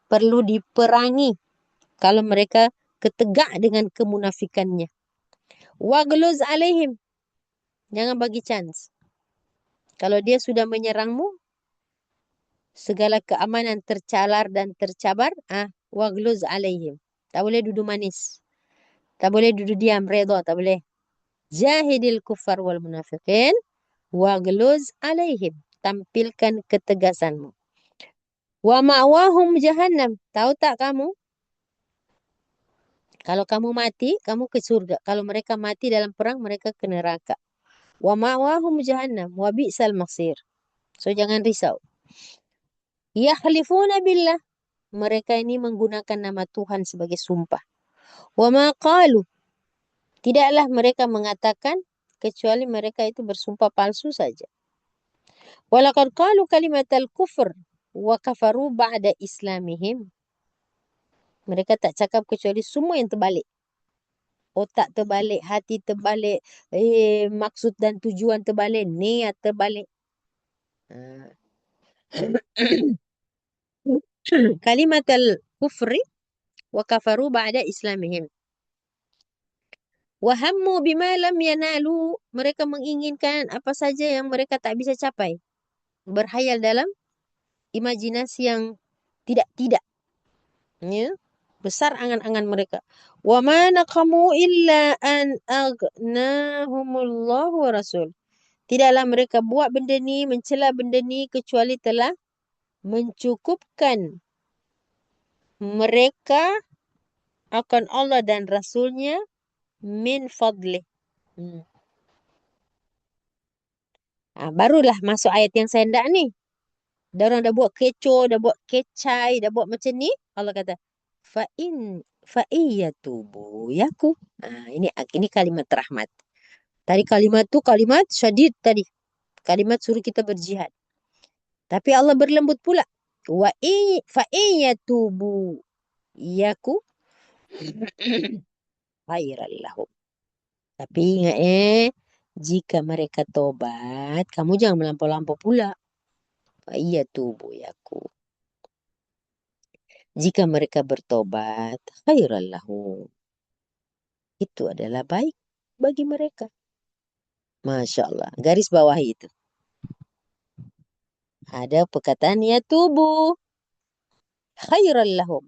S4: perlu diperangi kalau mereka ketegak dengan kemunafikannya. Wagluz alaihim. Jangan bagi chance. Kalau dia sudah menyerangmu, segala keamanan tercalar dan tercabar, wagluz alaihim. Tak boleh duduk manis. Tak boleh duduk diam, redha, tak boleh. Jahidil kufar wal munafiqin wagluz alaihim. Tampilkan ketegasanmu. Wa ma'wahum jahannam. Tahu tak kamu? Kalau kamu mati, kamu ke surga. Kalau mereka mati dalam perang, mereka ke neraka. Wa ma'wahum jahannam. Wa bi'sal masir. So, jangan risau. Yahlifuna billah. Mereka ini menggunakan nama Tuhan sebagai sumpah. Wa ma qalu. Tidaklah mereka mengatakan, kecuali mereka itu bersumpah palsu saja. Walaqad qalu kalimatal kufr wa kafaru ba'da islamihim. Mereka tak cakap kecuali semua yang terbalik. Otak terbalik, hati terbalik, maksud dan tujuan terbalik, niat terbalik. Kalimatal kufri wa kafaru ba'da islamihim. Wa hammu bima lam yanalu. Mereka menginginkan apa saja yang mereka tak bisa capai. Berhayal dalam imajinasi yang tidak-tidak. Ya. Besar angan-angan mereka. Wa ma naqamu illa an aghnahumullahu wa rasul. Tidaklah mereka buat benda ni, mencela benda ni kecuali telah mencukupkan mereka akan Allah dan Rasulnya min fadlih. Barulah masuk ayat yang saya hendak ni. Diorang dah buat kecoh, dah buat kecai, dah buat macam ni. Allah kata, fa'iyatubu yaku. Ini kalimat rahmat. Tadi kalimat tu kalimat syadid tadi. Kalimat suruh kita berjihad. Tapi Allah berlembut pula. Fa'iyatubu yaku khairan lahum. Tapi ingat jika mereka tobat, kamu jangan melampau-lampau pula. Fa'iyatubu yaku. Jika mereka bertobat, khairan lahum. Itu adalah baik bagi mereka. Masya Allah. Garis bawah itu. Ada perkataan yatubu. Khairan lahum.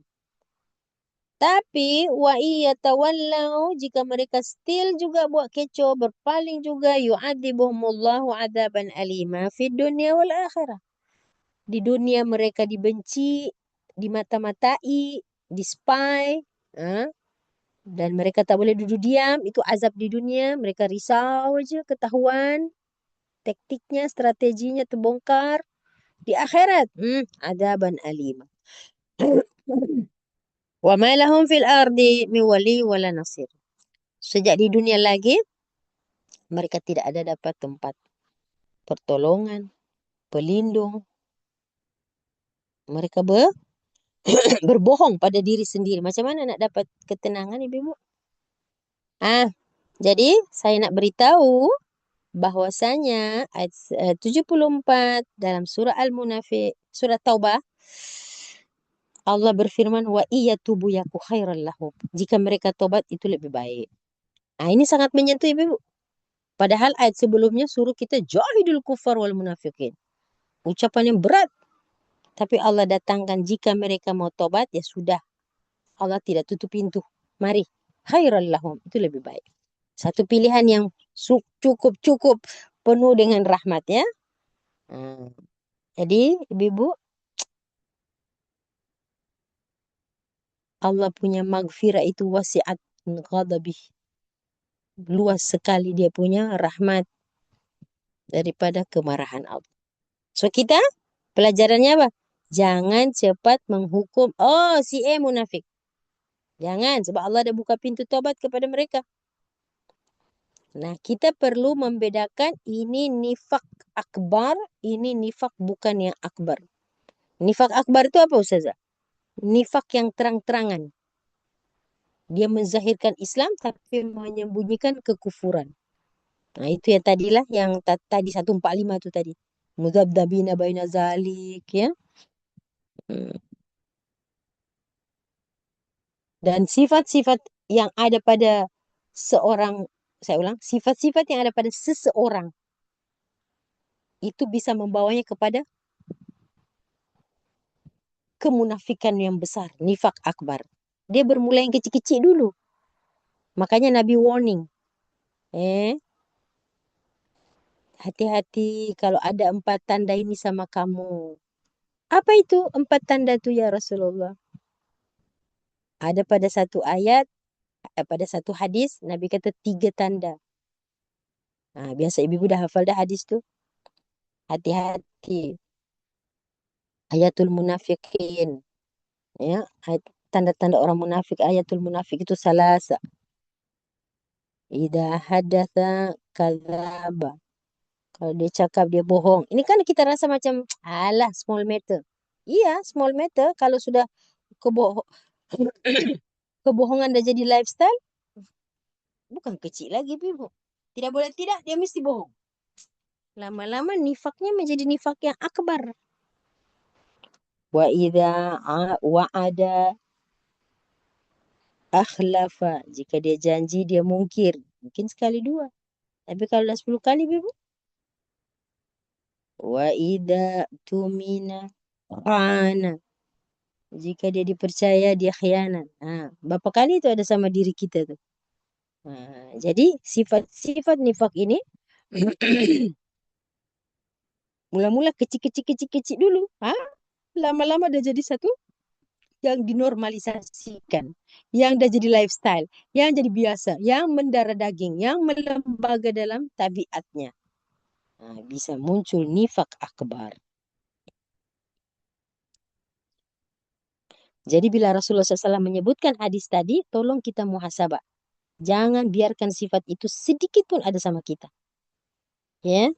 S4: Tapi wa iyatawallau, jika mereka still juga buat kecoh, berpaling juga, yu'adzibuhumullahu adaban alima fid dunya wal akhirah. Di dunia mereka dibenci, dimata-matai, di-spy, dan mereka tak boleh duduk diam. Itu azab di dunia. Mereka risau aja, ketahuan. Taktiknya, strateginya terbongkar. Di akhirat, adaban alima. Wa ma lahum fil ardi min wali wala nasir. Sejak di dunia lagi, mereka tidak ada dapat tempat pertolongan, pelindung. Mereka berbohong pada diri sendiri. Macam mana nak dapat ketenangan, ibu-ibu? Jadi saya nak beritahu bahwasanya ayat 74 dalam surah Al-Munafiq, surah Taubah, Allah berfirman wa iyatubu yaku khairan lahum. Jika mereka tobat itu lebih baik. Ini sangat menyentuh ibu. Padahal ayat sebelumnya suruh kita jahidul kufar wal munafiqin. Ucapan yang berat. Tapi Allah datangkan jika mereka mau tobat, ya sudah. Allah tidak tutup pintu. Mari. Khairan lahum. Itu lebih baik. Satu pilihan yang cukup penuh dengan rahmat ya. Jadi ibu-ibu, Allah punya maghfirah itu wasi'at ghadabih. Luas sekali dia punya rahmat daripada kemarahan Allah. So kita Pelajarannya apa? Jangan cepat menghukum. Oh, si A munafik. Jangan, sebab Allah dah buka pintu taubat kepada mereka. Nah, kita perlu membedakan ini nifak akbar, ini nifak bukan yang akbar. Nifak akbar itu apa, Ustazah? Nifak yang terang-terangan. Dia menzahirkan Islam tapi menyembunyikan kekufuran. Nah, itu yang tadilah yang tadi 145 tu tadi. Muzabdabina baina zalik, ya. Hmm. Dan sifat-sifat yang ada pada seorang, saya ulang, sifat-sifat yang ada pada seseorang itu bisa membawanya kepada kemunafikan yang besar, nifak akbar. Dia bermula yang kecil-kecil dulu. Makanya Nabi warning. Hati-hati kalau ada 4 tanda ini sama kamu. Apa itu 4 tanda itu ya Rasulullah? Ada pada satu ayat, pada satu hadis, Nabi kata 3 tanda. Nah, biasa ibu dah hafal dah hadis tu. Hati-hati. Ayatul munafiqin. Ya, tanda-tanda orang munafik. Ayatul munafik itu salasa. Idza hadatsa kadzaba. Kalau dia cakap dia bohong. Ini kan kita rasa macam alah small matter. Iya, small matter kalau sudah kebohongan dah jadi lifestyle, bukan kecil lagi, Ibu. Tidak boleh tidak, dia mesti bohong. Lama-lama nifaknya menjadi nifak yang akbar. Wa idza wa'ada akhlafa. Jika dia janji, dia mungkir. Mungkin sekali dua. Tapi kalau dah 10 kali, Ibu. Wa idza tumina khana. Jika dia dipercaya, dia khianat. Berapa kali itu ada sama diri kita tuh. Jadi sifat-sifat nifak ini mula-mula kecil-kecil dulu. Lama-lama dah jadi satu yang dinormalisasikan, yang dah jadi lifestyle, yang jadi biasa, yang mendarah daging, yang melembaga dalam tabiatnya. Bisa muncul nifak akbar. Jadi bila Rasulullah SAW menyebutkan hadis tadi, tolong kita muhasabah. Jangan biarkan sifat itu sedikit pun ada sama kita. Ya,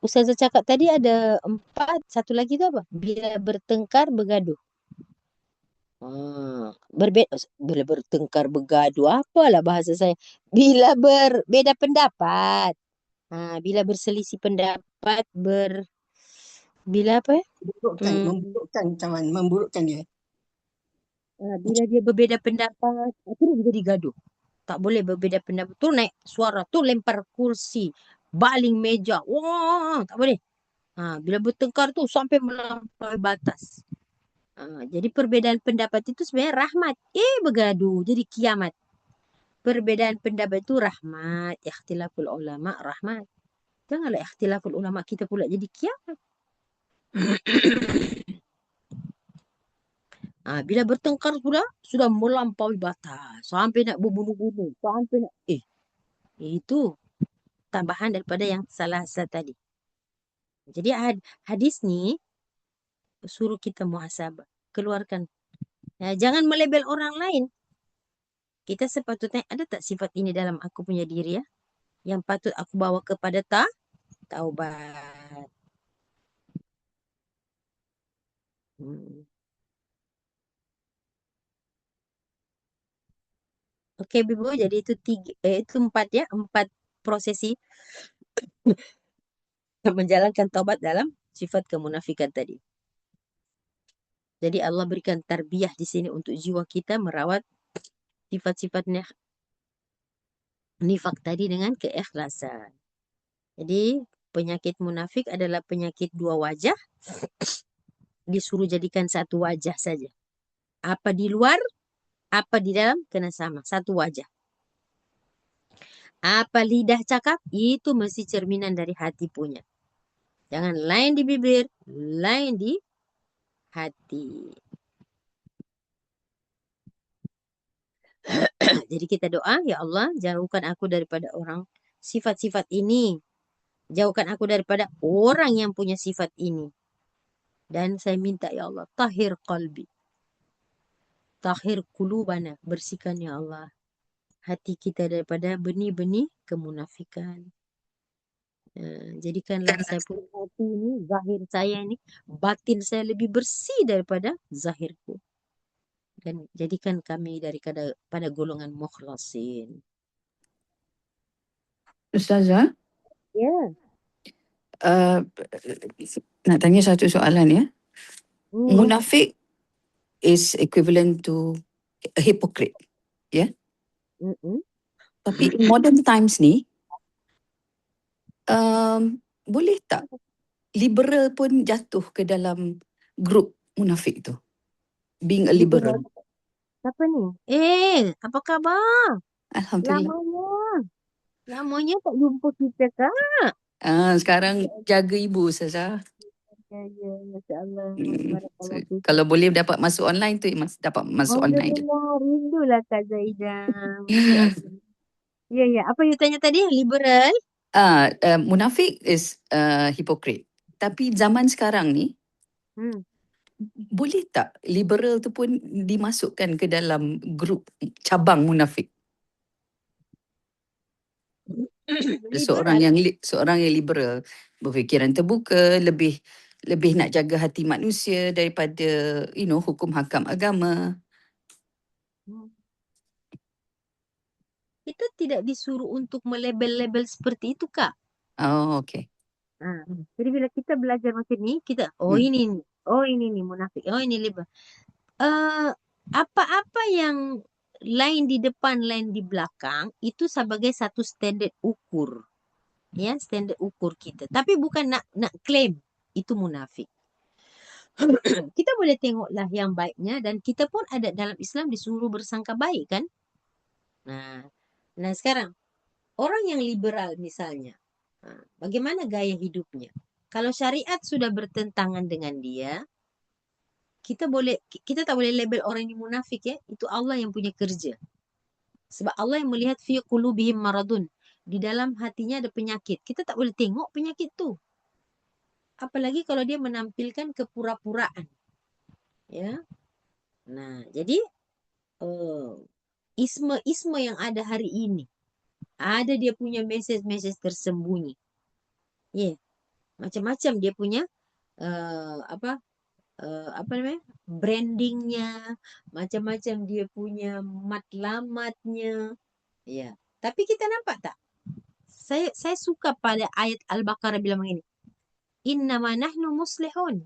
S4: Ustazah cakap tadi ada 4, satu lagi itu apa? Bila bertengkar, bergaduh. Bila bertengkar, bergaduh, apalah bahasa saya. Bila berbeza pendapat. Bila berselisih pendapat, bila apa ya?
S5: Memburukkan dia.
S4: Bila dia berbeza pendapat, itu jadi gaduh. Tak boleh berbeza pendapat. Tu naik suara, tu lempar kursi, baling meja. Wah, tak boleh. Bila bertengkar tu sampai melampaui batas. Jadi perbedaan pendapat itu sebenarnya rahmat. Bergaduh jadi kiamat. Perbedaan pendapat itu rahmat. Ikhtilaful ulama rahmat. Janganlah ikhtilaful ulama kita pula jadi kiamat. Bila bertengkar sudah melampaui batas. Sampai nak berbunuh-bunuh. Sampai nak... Itu tambahan daripada yang salah tadi. Jadi hadis ni suruh kita muhasabah. Keluarkan. Jangan melabel orang lain. Kita sepatutnya ada tak sifat ini dalam aku punya diri ya? Yang patut aku bawa kepada taubat. Okey, Bibu. Jadi itu 4 ya. 4 prosesi menjalankan taubat dalam sifat kemunafikan tadi. Jadi Allah berikan tarbiyah di sini untuk jiwa kita merawat sifat-sifatnya nifak tadi dengan keikhlasan. Jadi penyakit munafik adalah penyakit 2 wajah. Disuruh jadikan 1 wajah saja. Apa di luar, apa di dalam kena sama. 1 wajah. Apa lidah cakap, itu mesti cerminan dari hati punya. Jangan lain di bibir, lain di hati. Jadi kita doa, ya Allah, jauhkan aku daripada orang sifat-sifat ini. Jauhkan aku daripada orang yang punya sifat ini. Dan saya minta ya Allah, tahir qalbi, tahir qulubana, bersihkan ya Allah hati kita daripada benih-benih kemunafikan. Jadikanlah saya punya hati ini, zahir saya ini, batin saya lebih bersih daripada zahirku. Dan jadikan kami daripada pada golongan mukhlasin.
S3: Ustazah,
S4: Ya.
S3: nak tanya satu soalan ya.
S4: Hmm.
S3: Munafik is equivalent to a hypocrite.
S4: Mm-mm.
S3: Tapi in modern times ni, boleh tak liberal pun jatuh ke dalam grup munafik tu? Being a liberal.
S4: Siapa ni? Apa khabar?
S3: Alhamdulillah.
S4: Lamanya tak jumpa kita, Kak.
S3: Sekarang jaga ibu Ustazah.
S4: Ya, Masya Allah.
S3: So,
S4: Barakallah fiik.
S3: kalau boleh dapat masuk online tu dapat masuk online je.
S4: Alhamdulillah, rindulah Kak Zaidah. Masya Allah. Ya. Apa you tanya tadi? Liberal?
S3: Munafik is hypocrite. Tapi zaman sekarang ni,
S4: Hmm.
S3: boleh tak liberal tu pun dimasukkan ke dalam grup cabang munafik? Seorang yang liberal, berfikiran terbuka, lebih nak jaga hati manusia daripada hukum hakam agama.
S4: Kita tidak disuruh untuk melabel-label seperti itu, Kak.
S3: Oh, okay.
S4: Jadi bila kita belajar macam ni, kita ini nih munafik, ini liberal. Apa-apa yang lain di depan, lain di belakang itu sebagai satu standard ukur. Ya, standard ukur kita. Tapi bukan nak claim itu munafik. Kita boleh tengoklah yang baiknya dan kita pun ada dalam Islam disuruh bersangka baik kan? Nah sekarang orang yang liberal misalnya, bagaimana gaya hidupnya? Kalau syariat sudah bertentangan dengan dia, kita tak boleh label orang ini munafik ya. Itu Allah yang punya kerja. Sebab Allah yang melihat fi qulubihim maradun. Di dalam hatinya ada penyakit. Kita tak boleh tengok penyakit tu. Apalagi kalau dia menampilkan kepura-puraan. Ya. Nah, jadi isme yang ada hari ini, ada dia punya message tersembunyi. Ya. Macam-macam dia punya apa namanya? Brandingnya, macam-macam dia punya matlamatnya. Ya. Tapi kita nampak tak? Saya suka pada ayat Al-Baqarah bilang begini. Innama nahnu muslihun.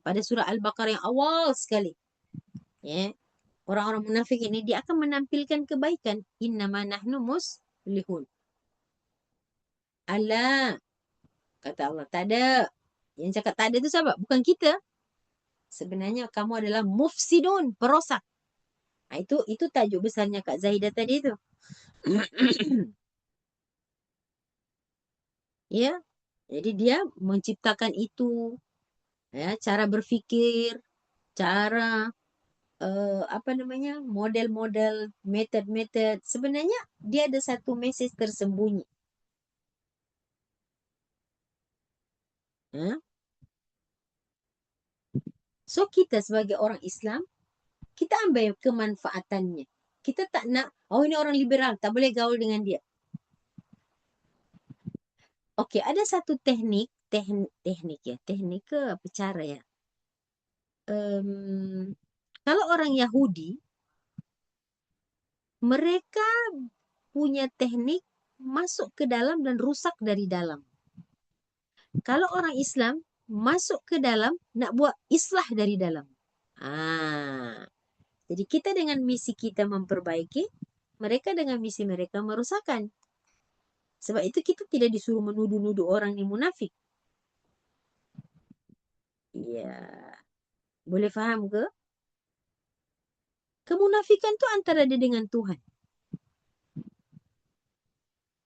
S4: Pada surah Al-Baqarah yang awal sekali. Ya. Orang-orang munafik ini dia akan menampilkan kebaikan. Innama nahnu muslihun. Allah, kata Allah, tak ada. Yang cakap tak ada itu siapa? Bukan kita. Sebenarnya kamu adalah mufsidun, perosak. Itu tajuk besarnya Kak Zaidah tadi tu. Ya. Jadi dia menciptakan itu. Ya, cara berfikir, cara model-model, method-method. Sebenarnya dia ada satu message tersembunyi. So kita sebagai orang Islam, kita ambil kemanfaatannya. Kita tak nak, ini orang liberal, tak boleh gaul dengan dia. Okey, ada satu teknik ke apa cara ya? Kalau orang Yahudi, mereka punya teknik masuk ke dalam dan rusak dari dalam. Kalau orang Islam masuk ke dalam nak buat islah dari dalam. Jadi kita dengan misi kita memperbaiki, mereka dengan misi mereka merusakkan. Sebab itu kita tidak disuruh menuduh-nuduh orang ni munafik. Ya. Boleh faham ke? Kemunafikan tu antara dia dengan Tuhan.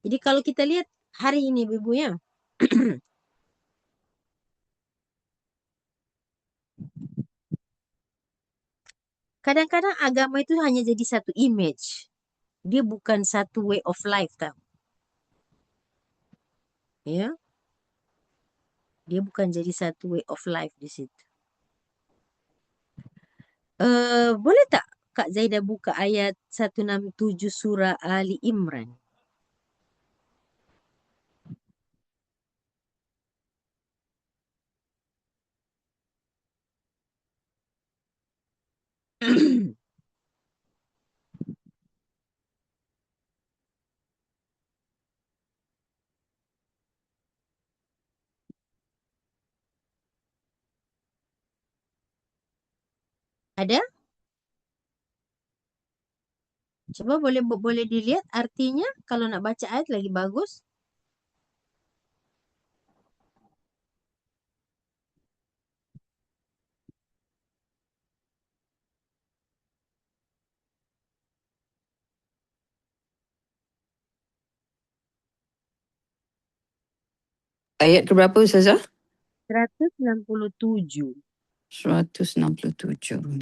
S4: Jadi kalau kita lihat hari ini Ibu ya. Kadang-kadang agama itu hanya jadi satu image. Dia bukan satu way of life tau. Ya. Dia bukan jadi satu way of life di situ. Boleh tak Kak Zaida buka ayat 167 surah Ali Imran? Ada? Coba boleh dilihat artinya kalau nak baca ayat lagi bagus.
S3: Ayat ke berapa Ustazah?
S4: 167.
S3: 167.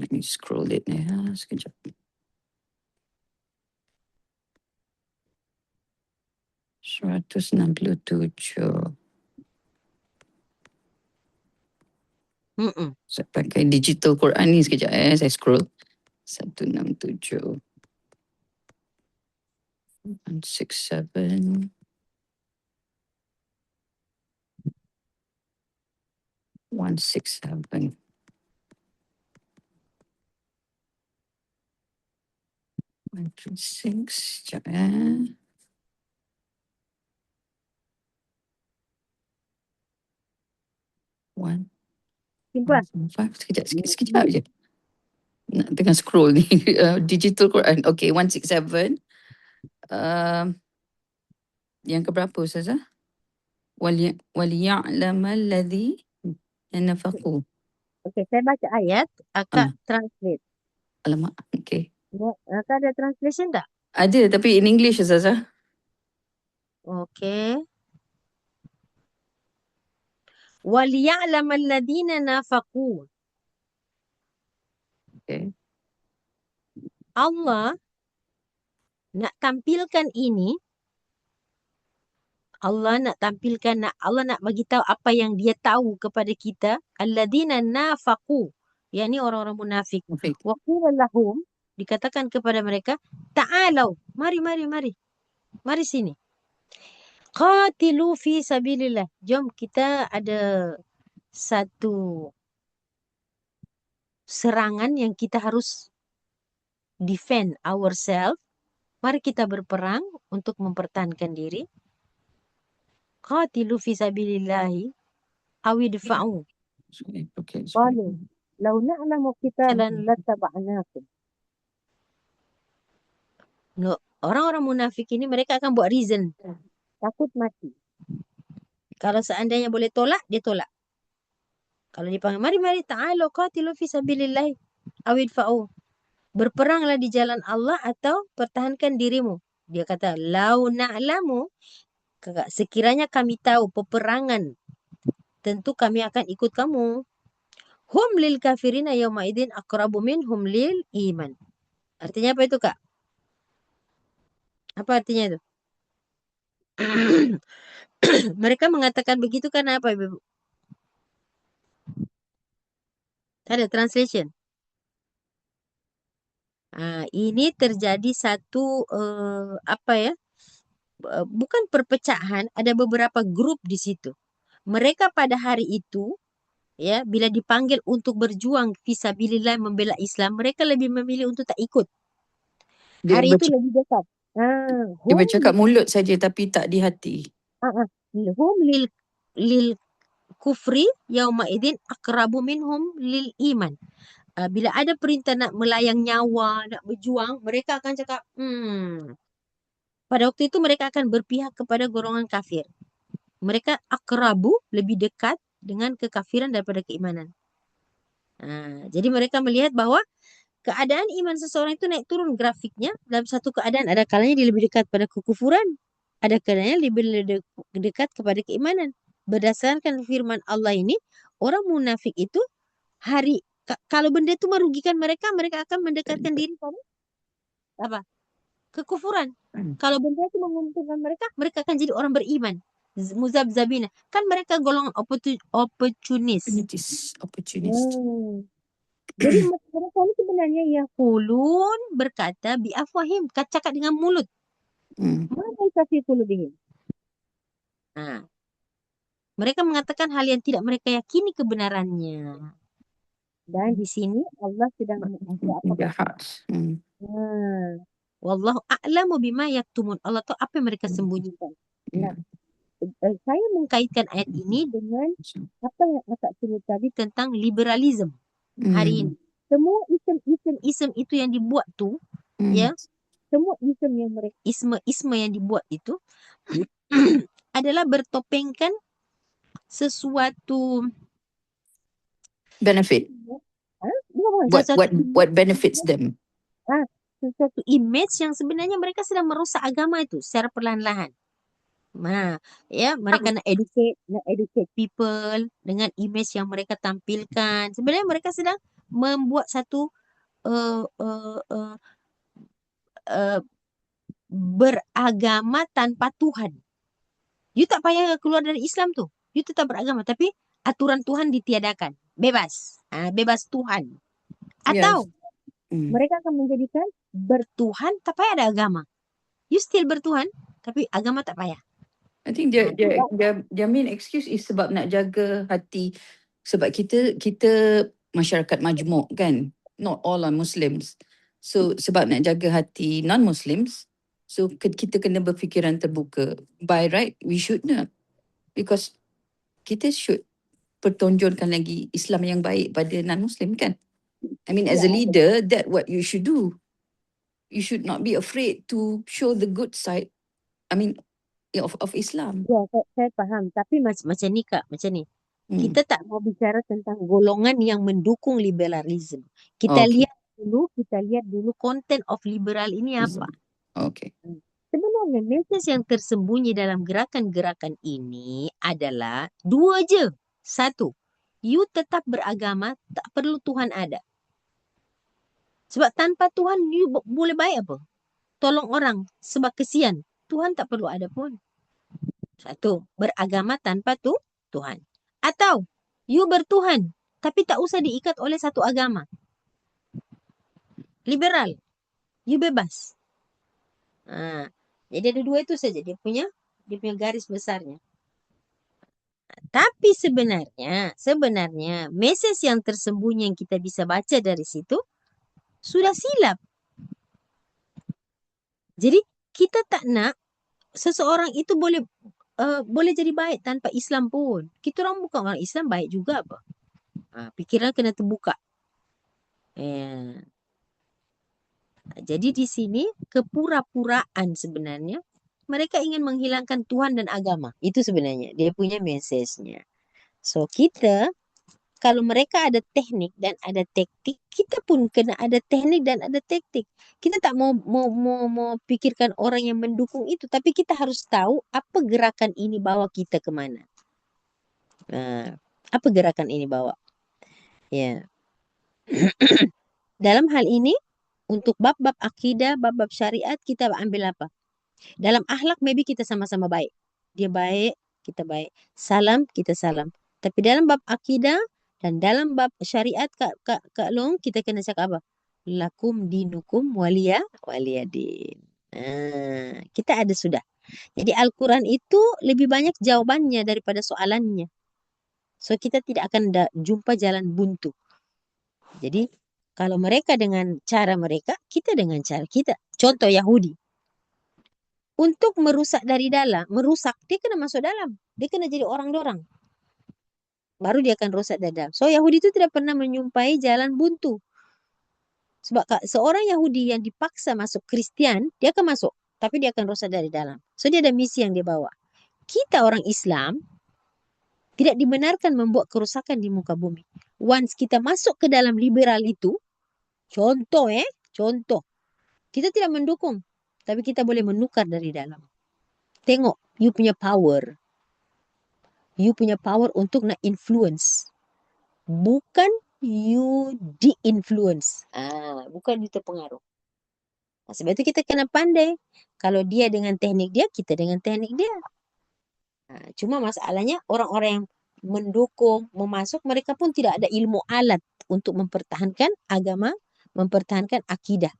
S3: Let me scroll it ni. Sekejap. Seratus enam puluh tujuh. Saya pakai digital Quran ni sekejap saya scroll. 167. 167. 167. 136. Sekejap One.
S4: Simpan.
S3: 115. Sekejap je. Nak tengah scroll ni. Digital Quran. Okay, 167. Yang keberapa Ustazah? Waliya'lamal ladzi nafaqu.
S4: Okey, saya baca ayat, Kak translate.
S3: Alamak, okay.
S4: Ya, Kak ada translation tak?
S3: Ada tapi in English Ustazah.
S4: Okey. Waliya'lamal ladzina nafaqu.
S3: Okay.
S4: Allah nak tampilkan ini, Allah nak bagi tahu apa yang dia tahu kepada kita, alladzina nafaqu, yakni orang-orang munafik. Wa qila lahum, dikatakan kepada mereka, ta'alau, mari sini. Qatilu fi sabilillah. Jom kita ada satu serangan yang kita harus defend ourselves. Mari kita berperang untuk mempertahankan diri. Qatilu fi sabilillahi awidfa'u. Qalu law na'lamu qitalan lattaba'nakum. No, orang-orang munafik ini mereka akan buat reason. Takut mati. Kalau seandainya boleh tolak, dia tolak. Kalau dipanggil, mari ta'alu qatilu fi sabilillahi awidfa'u. Berperanglah di jalan Allah atau pertahankan dirimu. Dia kata, lau na'lamu, sekiranya kami tahu peperangan, tentu kami akan ikut kamu. Hum lil kafirina yawma idin aqrabu minhum lil iman. Artinya apa itu, Kak? Apa artinya itu? Mereka mengatakan begitu karena apa, Ibu? Ada translation. Ini terjadi satu bukan perpecahan, ada beberapa grup di situ. Mereka pada hari itu, ya, bila dipanggil untuk berjuang fisabilillah membela Islam, mereka lebih memilih untuk tak ikut. Hari itu lebih dekat.
S3: Dia bercakap mulut saja tapi tak di hati.
S4: Hum lil kufri yauma idin aqrabu minhum lil iman. Bila ada perintah nak melayang nyawa, nak berjuang, mereka akan cakap, pada waktu itu mereka akan berpihak kepada golongan kafir. Mereka akrabu, lebih dekat dengan kekafiran daripada keimanan. Jadi mereka melihat bahwa keadaan iman seseorang itu naik turun grafiknya. Dalam satu keadaan ada kalanya dia lebih dekat pada kekufuran, ada kalanya lebih dekat kepada keimanan. Berdasarkan firman Allah ini, orang munafik itu kalau benda itu merugikan mereka, mereka akan mendekatkan diri pada apa? Kekufuran. Kalau benda itu menguntungkan mereka, mereka akan jadi orang beriman. muzabzabina. Kan mereka golongan opportunis.
S3: Opportunist.
S4: Jadi mereka ni sebenarnya yaqulun berkata biafwahim, cakap dengan mulut. Ma laisa fi qulubihim. Mereka mengatakan hal yang tidak mereka yakini kebenarannya. Dan di sini Allah sedang mengatakan apa?
S3: The hearts.
S4: Wallahu a'lamu bima yaktumun. Allah tahu apa yang mereka sembunyikan. Nah, saya mengkaitkan ayat ini dengan apa yang Akak sebut tadi tentang liberalisme hari ini. Semua isem itu yang dibuat tu, ya, semua isme yang dibuat itu adalah bertopengkan sesuatu
S3: Benefit. What benefits them?
S4: Sesuatu image yang sebenarnya mereka sedang merosak agama itu secara perlahan-lahan. Mereka nak educate people dengan image yang mereka tampilkan. Sebenarnya mereka sedang membuat satu beragama tanpa Tuhan. You tak payah keluar dari Islam tu. You tetap beragama, tapi aturan Tuhan ditiadakan. Bebas. Bebas Tuhan. Atau mereka akan menjadikan bertuhan tak payah ada agama. You still bertuhan, tapi agama tak payah.
S3: I think their main excuse is sebab nak jaga hati, sebab kita masyarakat majmuk kan, not all are Muslims. So sebab nak jaga hati non-Muslims, so kita kena berfikiran terbuka. By right, we should not, because kita should pertonjolkan lagi Islam yang baik pada non-Muslim kan. I mean, as a leader, that what you should do. You should not be afraid to show the good side, I mean, of Islam.
S4: Ya, saya faham. Tapi macam ni Kak, macam ni. Kita tak mau bicara tentang golongan yang mendukung liberalisme. Kita lihat dulu konten of liberal ini apa.
S3: Okay.
S4: Sebenarnya message yang tersembunyi dalam gerakan-gerakan ini adalah dua je. Satu, you tetap beragama, tak perlu Tuhan ada. Sebab tanpa Tuhan, you boleh baik apa? Tolong orang sebab kesian. Tuhan tak perlu ada pun. Satu, beragama tanpa Tuhan. Atau, you bertuhan, tapi tak usah diikat oleh satu agama. Liberal, you bebas. Jadi ada dua itu saja dia punya garis besarnya. Tapi sebenarnya message yang tersembunyi yang kita bisa baca dari situ sudah silap. Jadi kita tak nak seseorang itu boleh jadi baik tanpa Islam pun. Kita orang bukan orang Islam, baik juga apa. Pikiran kena terbuka. Jadi di sini kepura-puraan sebenarnya. Mereka ingin menghilangkan Tuhan dan agama. Itu sebenarnya dia punya message-nya. So kita, kalau mereka ada teknik dan ada taktik, kita pun kena ada teknik dan ada taktik. Kita tak mau pikirkan orang yang mendukung itu, tapi kita harus tahu apa gerakan ini bawa kita ke mana. Apa gerakan ini bawa? Ya. Dalam hal ini, untuk bab-bab akidah, bab-bab syariat, kita ambil apa? Dalam akhlak, maybe kita sama-sama baik. Dia baik, kita baik. Salam, kita salam. Tapi dalam bab akidah dan dalam bab syariat, Kak Long, kita kena cakap apa? Lakum dinukum waliyadin. Kita ada sudah. Jadi Al-Quran itu lebih banyak jawabannya daripada soalannya. So kita tidak akan jumpa jalan buntu. Jadi kalau mereka dengan cara mereka, kita dengan cara kita. Contoh Yahudi. Untuk merusak dari dalam, dia kena masuk dalam. Dia kena jadi orang-dorang. Baru dia akan rusak dari dalam. So Yahudi itu tidak pernah menyumpai jalan buntu. Sebab seorang Yahudi yang dipaksa masuk Kristian, dia akan masuk. Tapi dia akan rusak dari dalam. So dia ada misi yang dia bawa. Kita orang Islam tidak dibenarkan membuat kerusakan di muka bumi. Once kita masuk ke dalam liberal itu, contoh. Kita tidak mendukung. Tapi kita boleh menukar dari dalam. Tengok, you punya power. You punya power untuk nak influence. Bukan you di-influence. Bukan you terpengaruh. Sebab itu kita kena pandai. Kalau dia dengan teknik dia, kita dengan teknik dia. Cuma masalahnya orang-orang yang mendukung, memasuk, mereka pun tidak ada ilmu alat untuk mempertahankan agama, mempertahankan akidah.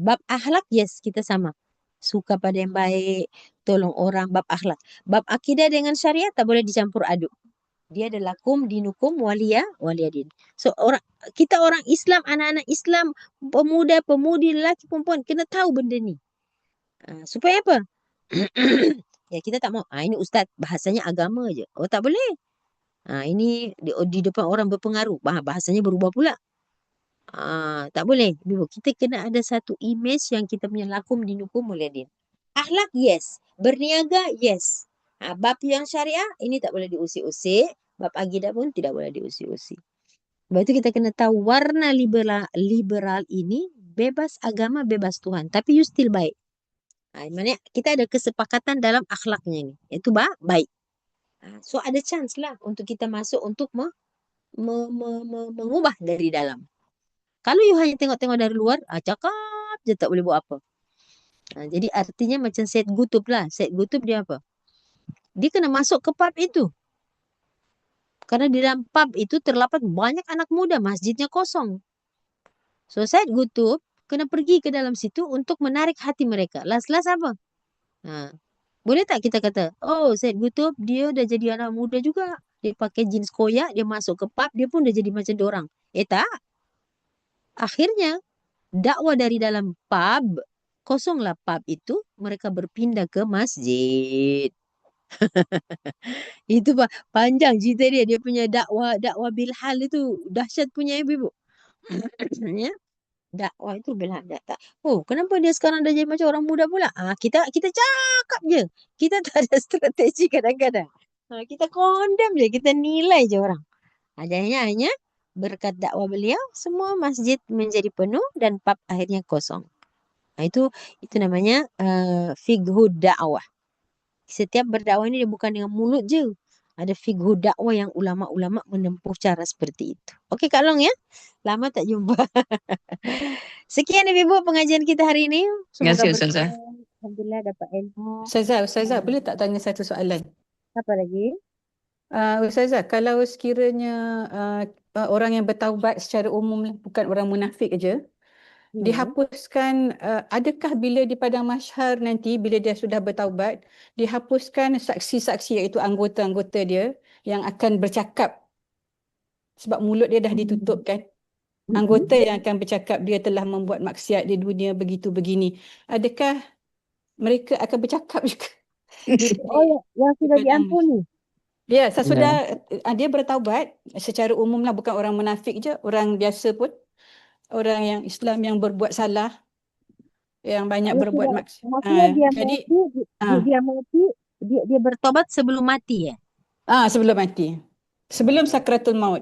S4: Bab akhlak, yes, kita sama. Suka pada yang baik, tolong orang, bab akhlak. Bab akidah dengan syariat tak boleh dicampur aduk. Dia ada lakum dinukum waliyadin. So kita orang Islam, anak-anak Islam, pemuda, pemudi, lelaki, perempuan kena tahu benda ni. Supaya apa? Ya kita tak mau. Ini ustaz bahasanya agama je. Oh tak boleh. Ini di depan orang berpengaruh. Bahasanya berubah pula. Tak boleh. Kita kena ada satu image yang kita punya lakum dinukum waliyadin. Akhlak, yes. Berniaga, yes. Bab yang syariah, ini tak boleh diusik-usik. Bab akidah pun tidak boleh diusik-usik. Sebab itu kita kena tahu warna liberal ini bebas agama, bebas Tuhan. Tapi you still baik. Maksudnya kita ada kesepakatan dalam akhlaknya ni. Itu baik. So ada chance lah untuk kita masuk untuk mengubah dari dalam. Kalau you hanya tengok-tengok dari luar, cakap je tak boleh buat apa. Jadi artinya macam Syed Qutb lah. Syed Qutb dia apa? Dia kena masuk ke pub itu. Karena di dalam pub itu terdapat banyak anak muda, masjidnya kosong. So Syed Qutb kena pergi ke dalam situ untuk menarik hati mereka. Last-last apa? Boleh tak kita kata, oh Syed Qutb dia dah jadi anak muda juga. Dia pakai jeans koyak, dia masuk ke pub, dia pun dah jadi macam dorang. Tak. Akhirnya dakwah dari dalam pub, kosonglah pub itu, mereka berpindah ke masjid. Itu panjang cerita dia. Dia punya dakwah bilhal itu dahsyat punya ibu. Ya. Dakwah itu bilhal tak. Oh, kenapa dia sekarang dah jadi macam orang muda pula? Kita cakap je. Kita tak ada strategi kadang-kadang. Kita condemn je, kita nilai je orang. Jadinya hanya berkat dakwah beliau semua masjid menjadi penuh dan pub akhirnya kosong. Itu namanya fiqhud dakwah. Setiap berdakwah ini dia bukan dengan mulut je. Ada fiqhud dakwah yang ulama-ulama menempuh cara seperti itu. Okey Kak Long ya. Lama tak jumpa. Sekian Ibu pengajian kita hari ini.
S3: Terima
S4: Semoga
S3: kasih Ustazah.
S4: berkah. Alhamdulillah dapat ilmu.
S2: Ustazah, boleh tak tanya satu soalan?
S4: Apa lagi?
S2: Ustazah, kalau sekiranya orang yang bertaubat secara umum, bukan orang munafik aja, dihapuskan, adakah bila di padang mahsyar nanti, bila dia sudah bertaubat, dihapuskan saksi-saksi iaitu anggota-anggota dia yang akan bercakap sebab mulut dia dah ditutup kan? Anggota yang akan bercakap dia telah membuat maksiat di dunia begitu begini. Adakah mereka akan bercakap juga?
S4: Oh, yang sudah diampuni.
S2: Ya, sesudah dia bertaubat secara umum lah, bukan orang munafik je, orang biasa pun, orang yang Islam yang berbuat salah, yang banyak berbuat maksiat.
S4: Maksudnya dia
S2: Jadi
S4: mati, dia bertobat sebelum mati ya?
S2: sebelum mati, sebelum sakratul maut.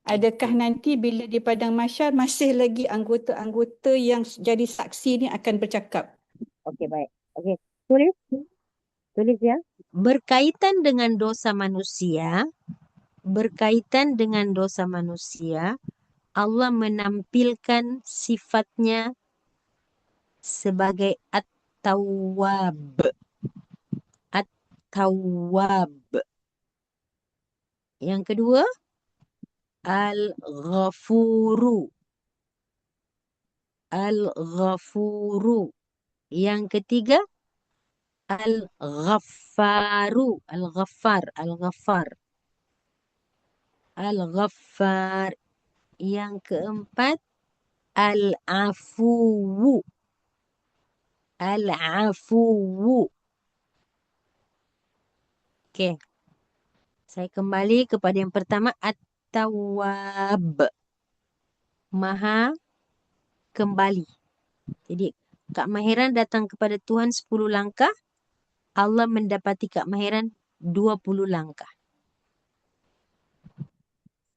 S2: Adakah nanti bila di padang mahsyar masih lagi anggota-anggota yang jadi saksi ni akan bercakap?
S4: Okey, baik. Okey, tulis ya. Berkaitan dengan dosa manusia, Allah menampilkan sifatnya sebagai At-Tawwab. At-Tawwab. Yang kedua, Al-Ghafuru. Al-Ghafuru. Yang ketiga, Al-Ghaffaru. Al-Ghaffar. Al-Ghaffar. Al-Ghaffar. Yang keempat, Al-Afuwu. Al-Afuwu. Okey. Saya kembali kepada yang pertama, At-Tawwab. Maha kembali. Jadi, Kak Mahiran datang kepada Tuhan 10 langkah, Allah mendapati Kak Mahiran 20 langkah.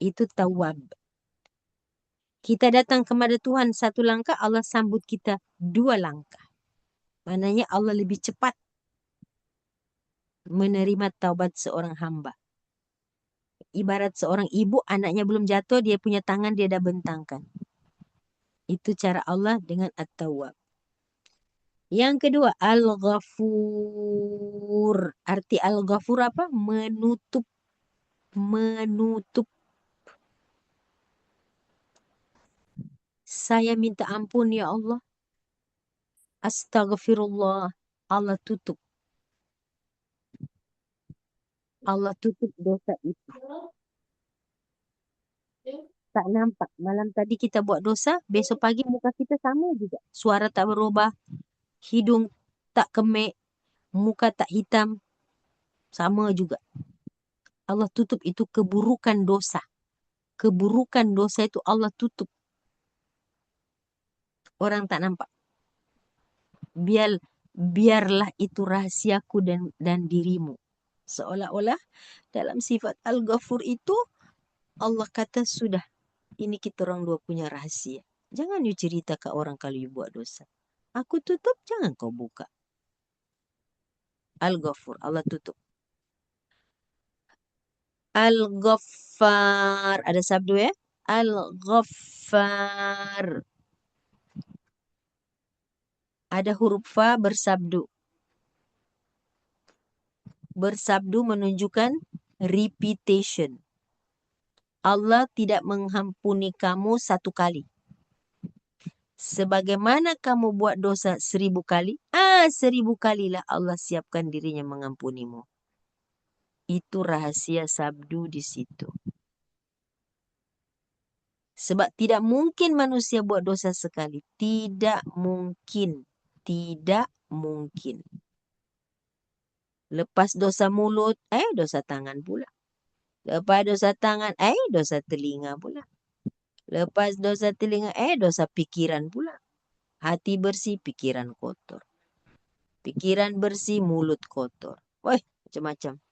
S4: Itu Tawwab. Kita datang kepada Tuhan 1 langkah, Allah sambut kita 2 langkah. Maknanya Allah lebih cepat menerima taubat seorang hamba. Ibarat seorang ibu, anaknya belum jatuh, dia punya tangan dia dah bentangkan. Itu cara Allah dengan At-Tawwab. Yang kedua, Al-Ghafur. Arti Al-Ghafur apa? Menutup. Menutup. Saya minta ampun ya Allah. Astaghfirullah. Allah tutup. Allah tutup dosa itu. Tak nampak. Malam tadi kita buat dosa, besok pagi muka kita sama juga. Suara tak berubah, hidung tak kemek, muka tak hitam, sama juga. Allah tutup itu keburukan dosa. Keburukan dosa itu Allah tutup. Orang tak nampak. Biarlah itu rahasiaku dan dirimu. Seolah-olah dalam sifat Al-Ghafur itu Allah kata sudah, ini kita orang dua punya rahasia. Jangan you cerita ke orang kalau you buat dosa. Aku tutup, jangan kau buka. Al-Ghafur, Allah tutup. Al-Ghaffar, ada sabdu ya? Al-Ghaffar. Ada huruf fa bersabdu. Bersabdu menunjukkan repetition. Allah tidak mengampuni kamu satu kali. Sebagaimana kamu buat dosa 1000 kali, 1000 kalilah Allah siapkan dirinya mengampunimu. Itu rahasia sabdu di situ. Sebab tidak mungkin manusia buat dosa sekali. Tidak mungkin. Tidak mungkin. Lepas dosa mulut, dosa tangan pula. Lepas dosa tangan, dosa telinga pula. Lepas dosa telinga, dosa pikiran pula. Hati bersih, pikiran kotor. Pikiran bersih, mulut kotor. Wah, macam-macam.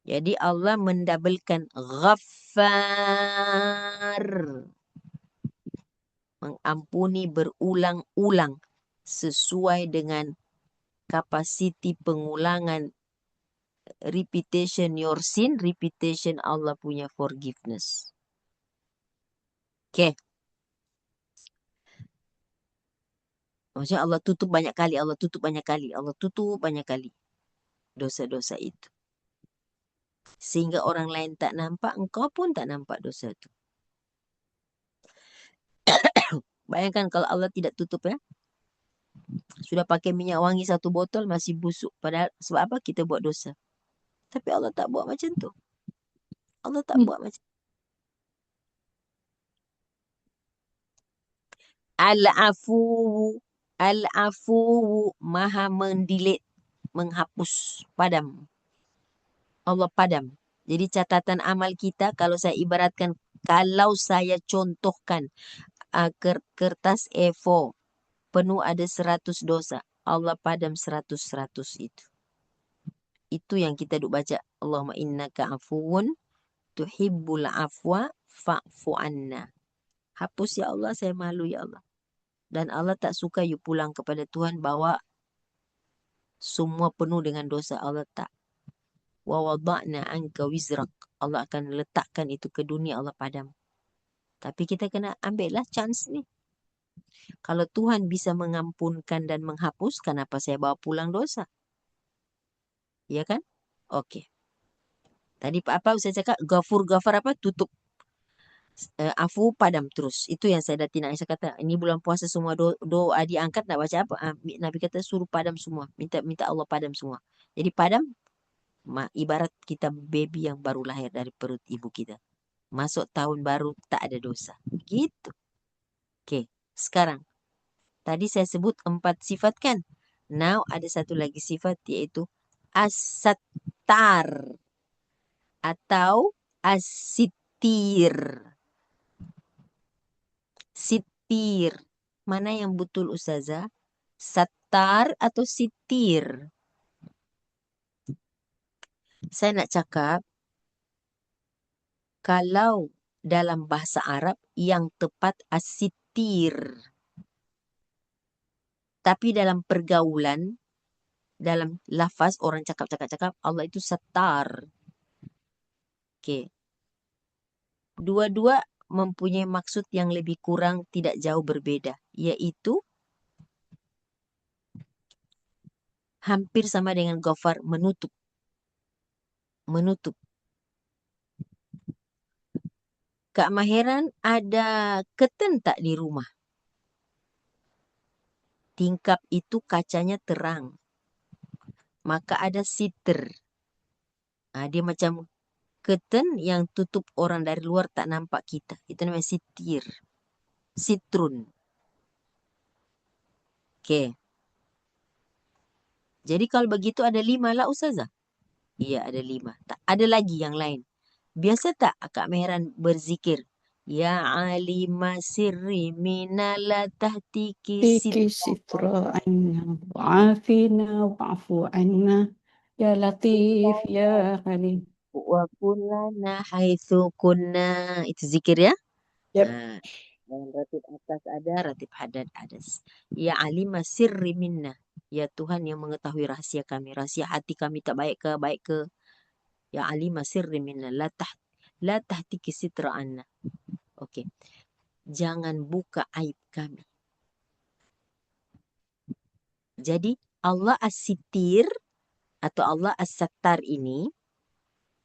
S4: Jadi Allah mendabelkan Ghaffar. Mengampuni berulang-ulang sesuai dengan kapasiti pengulangan repetition your sin, repetition Allah punya forgiveness. Okay. Maksudnya Allah tutup banyak kali, Allah tutup banyak kali, Allah tutup banyak kali dosa-dosa itu. Sehingga orang lain tak nampak, engkau pun tak nampak dosa itu. Bayangkan kalau Allah tidak tutup ya. Sudah pakai minyak wangi 1 botol masih busuk. Padahal sebab apa kita buat dosa. Tapi Allah tak buat macam tu. Allah tak buat macam tu. Al-afu. Al-afu maha mendelete, menghapus, padam. Allah padam. Jadi catatan amal kita kalau saya ibaratkan, kalau saya contohkan kertas A4 penuh ada 100 dosa, Allah padam 100 itu. Itu yang kita duk baca. Allahumma innaka afuwun tuhibbul afwa fa'fu anna. Hapus ya Allah, saya malu ya Allah. Dan Allah tak suka you pulang kepada Tuhan bawa semua penuh dengan dosa. Allah tak. Wa wada'na anka wizrak. Allah akan letakkan itu ke dunia, Allah padam. Tapi kita kena ambillah chance ni. Kalau Tuhan bisa mengampunkan dan menghapus, kenapa saya bawa pulang dosa? Ya kan? Okey. Tadi apa saya cakap? Ghafar apa? Tutup. Afu padam terus. Itu yang saya Datin Aisyah kata. Ini bulan puasa semua doa diangkat, nak baca apa? Nabi kata suruh padam semua. Minta Allah padam semua. Jadi padam, ibarat kita baby yang baru lahir dari perut ibu kita. Masuk tahun baru tak ada dosa. Gitu. Okey. Sekarang. Tadi saya sebut 4 sifat kan? Now ada satu lagi sifat iaitu as-sattar atau as-sittir. Sitir. Mana yang betul Ustazah? Sattar atau sitir? Saya nak cakap, kalau dalam bahasa Arab yang tepat as-sitir. Tapi dalam pergaulan, dalam lafaz orang cakap Allah itu sattar. Okey. Dua-dua mempunyai maksud yang lebih kurang tidak jauh berbeza, iaitu
S1: hampir sama dengan ghafar, menutup. Menutup. Kak Maheran ada curtain tak di rumah? Tingkap itu kacanya terang. Maka ada sitter. Dia macam curtain yang tutup orang dari luar tak nampak kita. Itu namanya sitir. Sitrun. Oke. Jadi kalau begitu ada 5 lah Ustazah? Iya ada 5. Ada lagi yang lain. Biasa tak Kak Meheran berzikir? Ya alima sirri minala tahtiki
S2: Tiki sitra anna wa'afina wa'fu anna ya latif ya halim.
S1: wa kullana haitsu kunna. Itu zikir ya?
S2: Yep.
S1: Yang ratib atas ada, ratib hadad ada. Ya alima sirri minna. Ya Tuhan yang mengetahui rahasia kami. Rahasia hati kami tak baik ke. Ya alima sirri minna. La tahtiki sitra anna. Oke. Jangan buka aib kami. Jadi Allah as-sitir atau Allah as-sattar ini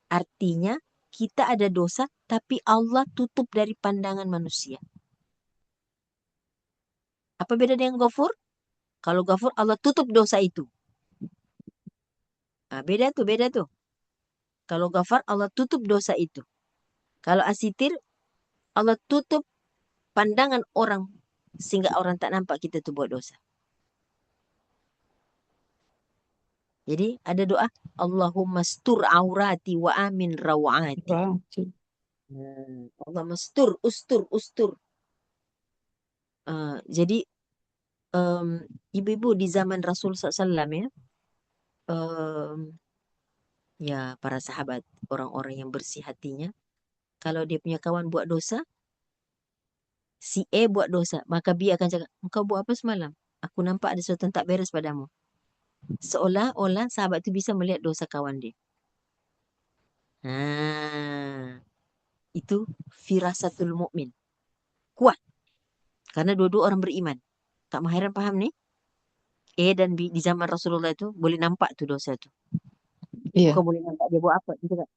S1: artinya kita ada dosa tapi Allah tutup dari pandangan manusia. Apa beda dengan ghafur? Kalau ghafur Allah tutup dosa itu. Beda tuh. Kalau ghafar Allah tutup dosa itu. Kalau as-sitir Allah tutup pandangan orang sehingga orang tak nampak kita tuh buat dosa. Jadi ada doa Allahumma stur aurati wa amin rawati.
S2: Berarti.
S1: Allah ustur. Jadi ibu-ibu di zaman Rasul SAW ya, ya para sahabat, orang-orang yang bersih hatinya, kalau dia punya kawan buat dosa, si E buat dosa, maka B akan cakap, engkau buat apa semalam? Aku nampak ada sesuatu yang tak beres padamu. Seolah-olah sahabat itu bisa melihat dosa kawan dia. Itu firasatul mukmin. Kuat. Karena dua-dua orang beriman. Kak Maheran paham nih? E dan B di zaman Rasulullah itu boleh nampak tuh dosa itu.
S2: Iya.
S1: Kau boleh nampak dia buat apa? Dia cakap,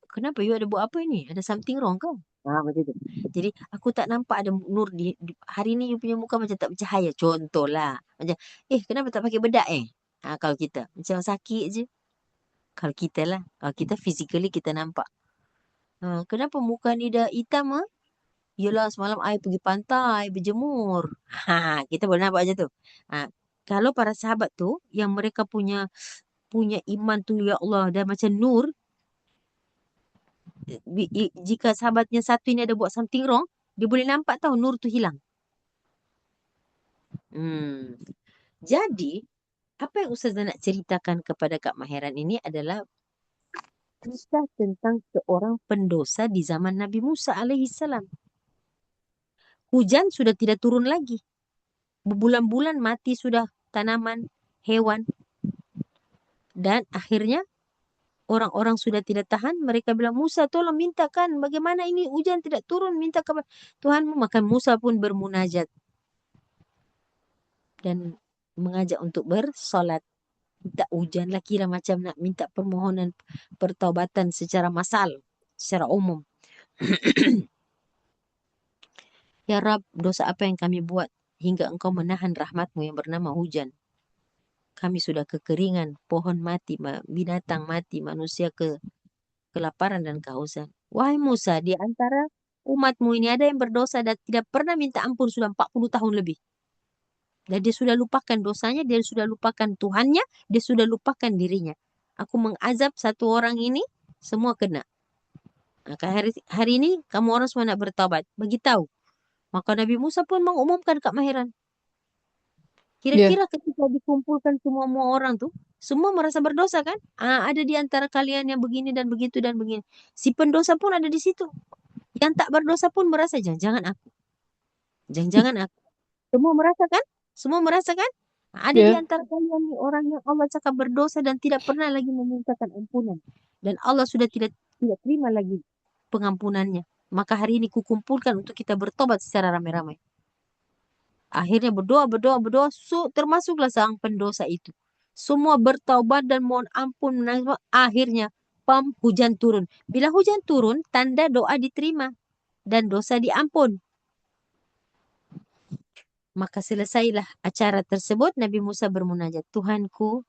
S1: kenapa you ada buat apa ini? Ada something wrong kau? Macam itu. Jadi aku tak nampak ada nur hari ini you punya muka macam tak bercahaya. Contohlah. Macam, kenapa tak pakai bedak kalau kita. Macam sakit je. Kalau kita lah. Kalau kita physically kita nampak. Kenapa muka ni dah hitam Yelah semalam I pergi pantai berjemur. Kita boleh nampak je tu. Kalau para sahabat tu yang mereka punya iman tu ya Allah dah macam nur. Jika sahabatnya satu ini ada buat something wrong, dia boleh nampak tahu nur tu hilang. Jadi apa yang Ustazah nak ceritakan kepada Kak Maheran ini adalah kisah tentang seorang pendosa di zaman Nabi Musa alaihissalam. Hujan sudah tidak turun lagi. Berbulan-bulan mati sudah tanaman, hewan. Dan akhirnya orang-orang sudah tidak tahan. Mereka bilang, Musa tolong mintakan. Bagaimana ini hujan tidak turun. Minta kepada Tuhanmu. Maka Musa pun bermunajat. Dan mengajak untuk bersolat. Minta hujan lah kira macam nak minta permohonan pertaubatan secara massal. Secara umum. Ya Rab, dosa apa yang kami buat hingga engkau menahan rahmatmu yang bernama hujan. Kami sudah kekeringan, pohon mati, binatang mati, manusia kelaparan dan kehausan. Wahai Musa, di antara umatmu ini ada yang berdosa dan tidak pernah minta ampun sudah 40 tahun lebih. Dan dia sudah lupakan dosanya, dia sudah lupakan Tuhannya, dia sudah lupakan dirinya. Aku mengazab satu orang ini, semua kena. Maka hari ini kamu orang semua nak bertaubat. Beritahu. Maka Nabi Musa pun mengumumkan Kak Maheran. Kira-kira ketika dikumpulkan semua orang tu, semua merasa berdosa kan? Ada di antara kalian yang begini dan begitu dan begini. Si pendosa pun ada di situ. Yang tak berdosa pun merasa, jangan-jangan aku. Jangan-jangan aku. Semua merasakan? Semua merasakan? Ada di antara kalian ni orang yang Allah cakap berdosa dan tidak pernah lagi memintakan ampunan. Dan Allah sudah tidak terima lagi pengampunannya. Maka hari ini kukumpulkan untuk kita bertobat secara ramai-ramai. Akhirnya berdoa, termasuklah sang pendosa itu.
S4: Semua bertaubat dan mohon ampun. Akhirnya, hujan turun. Bila hujan turun, tanda doa diterima dan dosa diampun. Maka selesailah acara tersebut. Nabi Musa bermunajat, Tuhanku,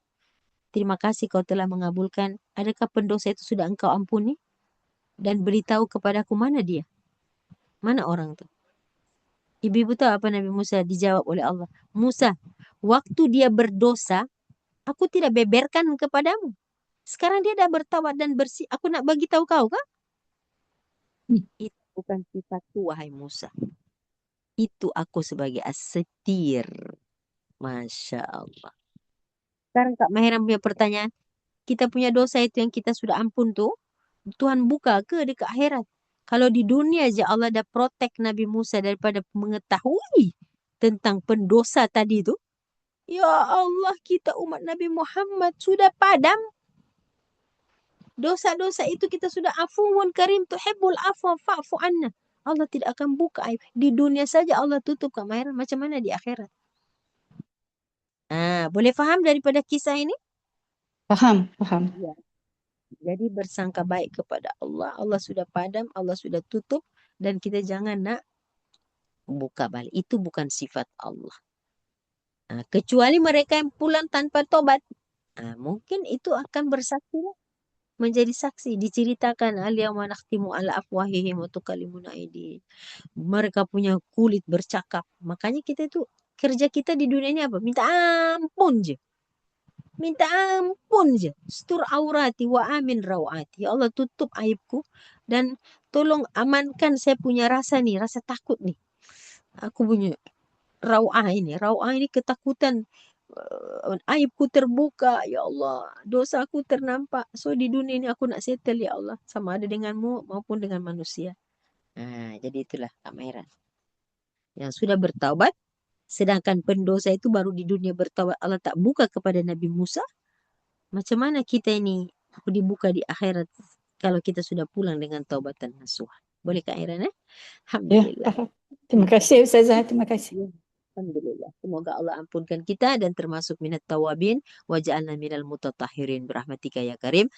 S4: terima kasih kau telah mengabulkan. Adakah pendosa itu sudah engkau ampuni? Dan beritahu kepadaku mana dia? Mana orang itu? Ibu-ibu tahu apa Nabi Musa dijawab oleh Allah? Musa, waktu dia berdosa, aku tidak beberkan kepadamu. Sekarang dia dah bertaubat dan bersih. Aku nak bagi tahu kau kah? Itu bukan sifatku, wahai Musa. Itu aku sebagai as-Sittir. Masya Allah. Sekarang Kak Mahiram punya pertanyaan. Kita punya dosa itu yang kita sudah ampun tuh, Tuhan buka ke dekat akhirat? Kalau di dunia aja Allah dah protect Nabi Musa daripada mengetahui tentang pendosa tadi itu. Ya Allah, kita umat Nabi Muhammad sudah padam. Dosa-dosa itu kita sudah afuwun karim tuhibbul afwa fa'fu anna. Allah tidak akan buka aib. Di dunia saja Allah tutup, Kak Mahiram. Macam mana di akhirat? Boleh faham daripada kisah ini?
S2: Faham.
S4: Ya. Jadi bersangka baik kepada Allah. Allah sudah padam, Allah sudah tutup. Dan kita jangan nak buka balik. Itu bukan sifat Allah. Kecuali mereka yang pulang tanpa tobat. Mungkin itu akan bersaksi lah. Menjadi saksi. Diceritakan al-yawma nakhtimu ala afwahihim wa tukallimuna aydihim. Mereka punya kulit bercakap. Makanya kita itu, kerja kita di dunia ini apa? Minta ampun je. Minta ampun je. Stur aurati wa amin rawati. Ya Allah, tutup aibku dan tolong amankan saya punya rasa nih, rasa takut nih. Aku punya rawah ini ketakutan. Aibku terbuka, ya Allah. Dosaku ternampak. So di dunia ini aku nak settle, ya Allah. Sama ada denganmu maupun dengan manusia. Jadi itulah Kak Mahiram. Yang sudah bertaubat, sedangkan pendosa itu baru di dunia bertaubat. Allah tak buka kepada Nabi Musa. Macam mana kita ini dibuka di akhirat kalau kita sudah pulang dengan taubatan nasuha? Boleh Kak Airan?
S2: Ya,
S4: Alhamdulillah.
S2: faham. Terima kasih Ustazah, terima kasih.
S4: Ya, Alhamdulillah. Semoga Allah ampunkan kita dan termasuk minat tawabin wa ja'alna minal mutatahhirin birahmatika ya karim.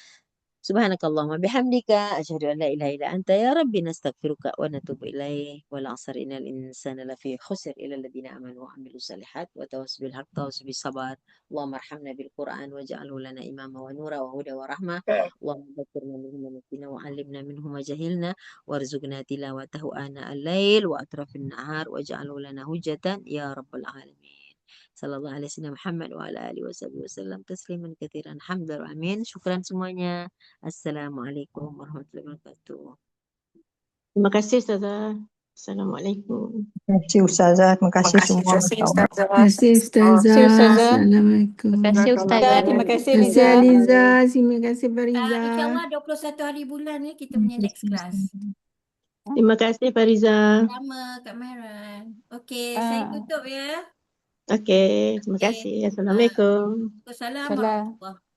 S4: Subhanakallahumma bihamdika asyhadu an la ilaha illa anta ya rabbi nastaghfiruka wa natubu ilaih wal 'asr innal insana lafi khusr illa alladziina amanu wa 'amilus solihat wa tawassaw bil haqqi wa tawassaw bis sabr. Allahumma arhamna bil Qur'an waj'alhu lana imama wa nura wa huda wa rahmah. Allahumma dzakkirna minhu ma nasina wa 'allimna minhu ma jahilna warzuqna tilawatahu ana al-lail wa atrafin nahar waj'alhu lana hujjatan ya rabbal alamin. Sallallahu alaihi wasallam Muhammad wa ala alihi wasallam tasliman katsiran. Alhamdulillah, amin. Syukran semuanya. Assalamualaikum warahmatullahi wabarakatuh.
S5: Terima kasih Ustazah. Assalamualaikum.
S6: Terima kasih Ustazah. Terima kasih semua.
S3: Terima kasih Ustazah.
S2: Ustazah.
S3: Assalamualaikum.
S4: Terima kasih Ustazah.
S2: Terima kasih
S3: Terima kasih
S2: Liza.
S3: Aliza. Terima kasih Fariza.
S7: InsyaAllah 21 hari bulan ni kita punya next class.
S5: Terima kasih Fariza.
S7: Sama Kak Mahiran. Okey, saya tutup ya.
S5: Okey, terima
S7: Okey.
S5: kasih. Assalamualaikum.
S7: Waalaikumsalam
S2: Salam.
S7: warahmatullahi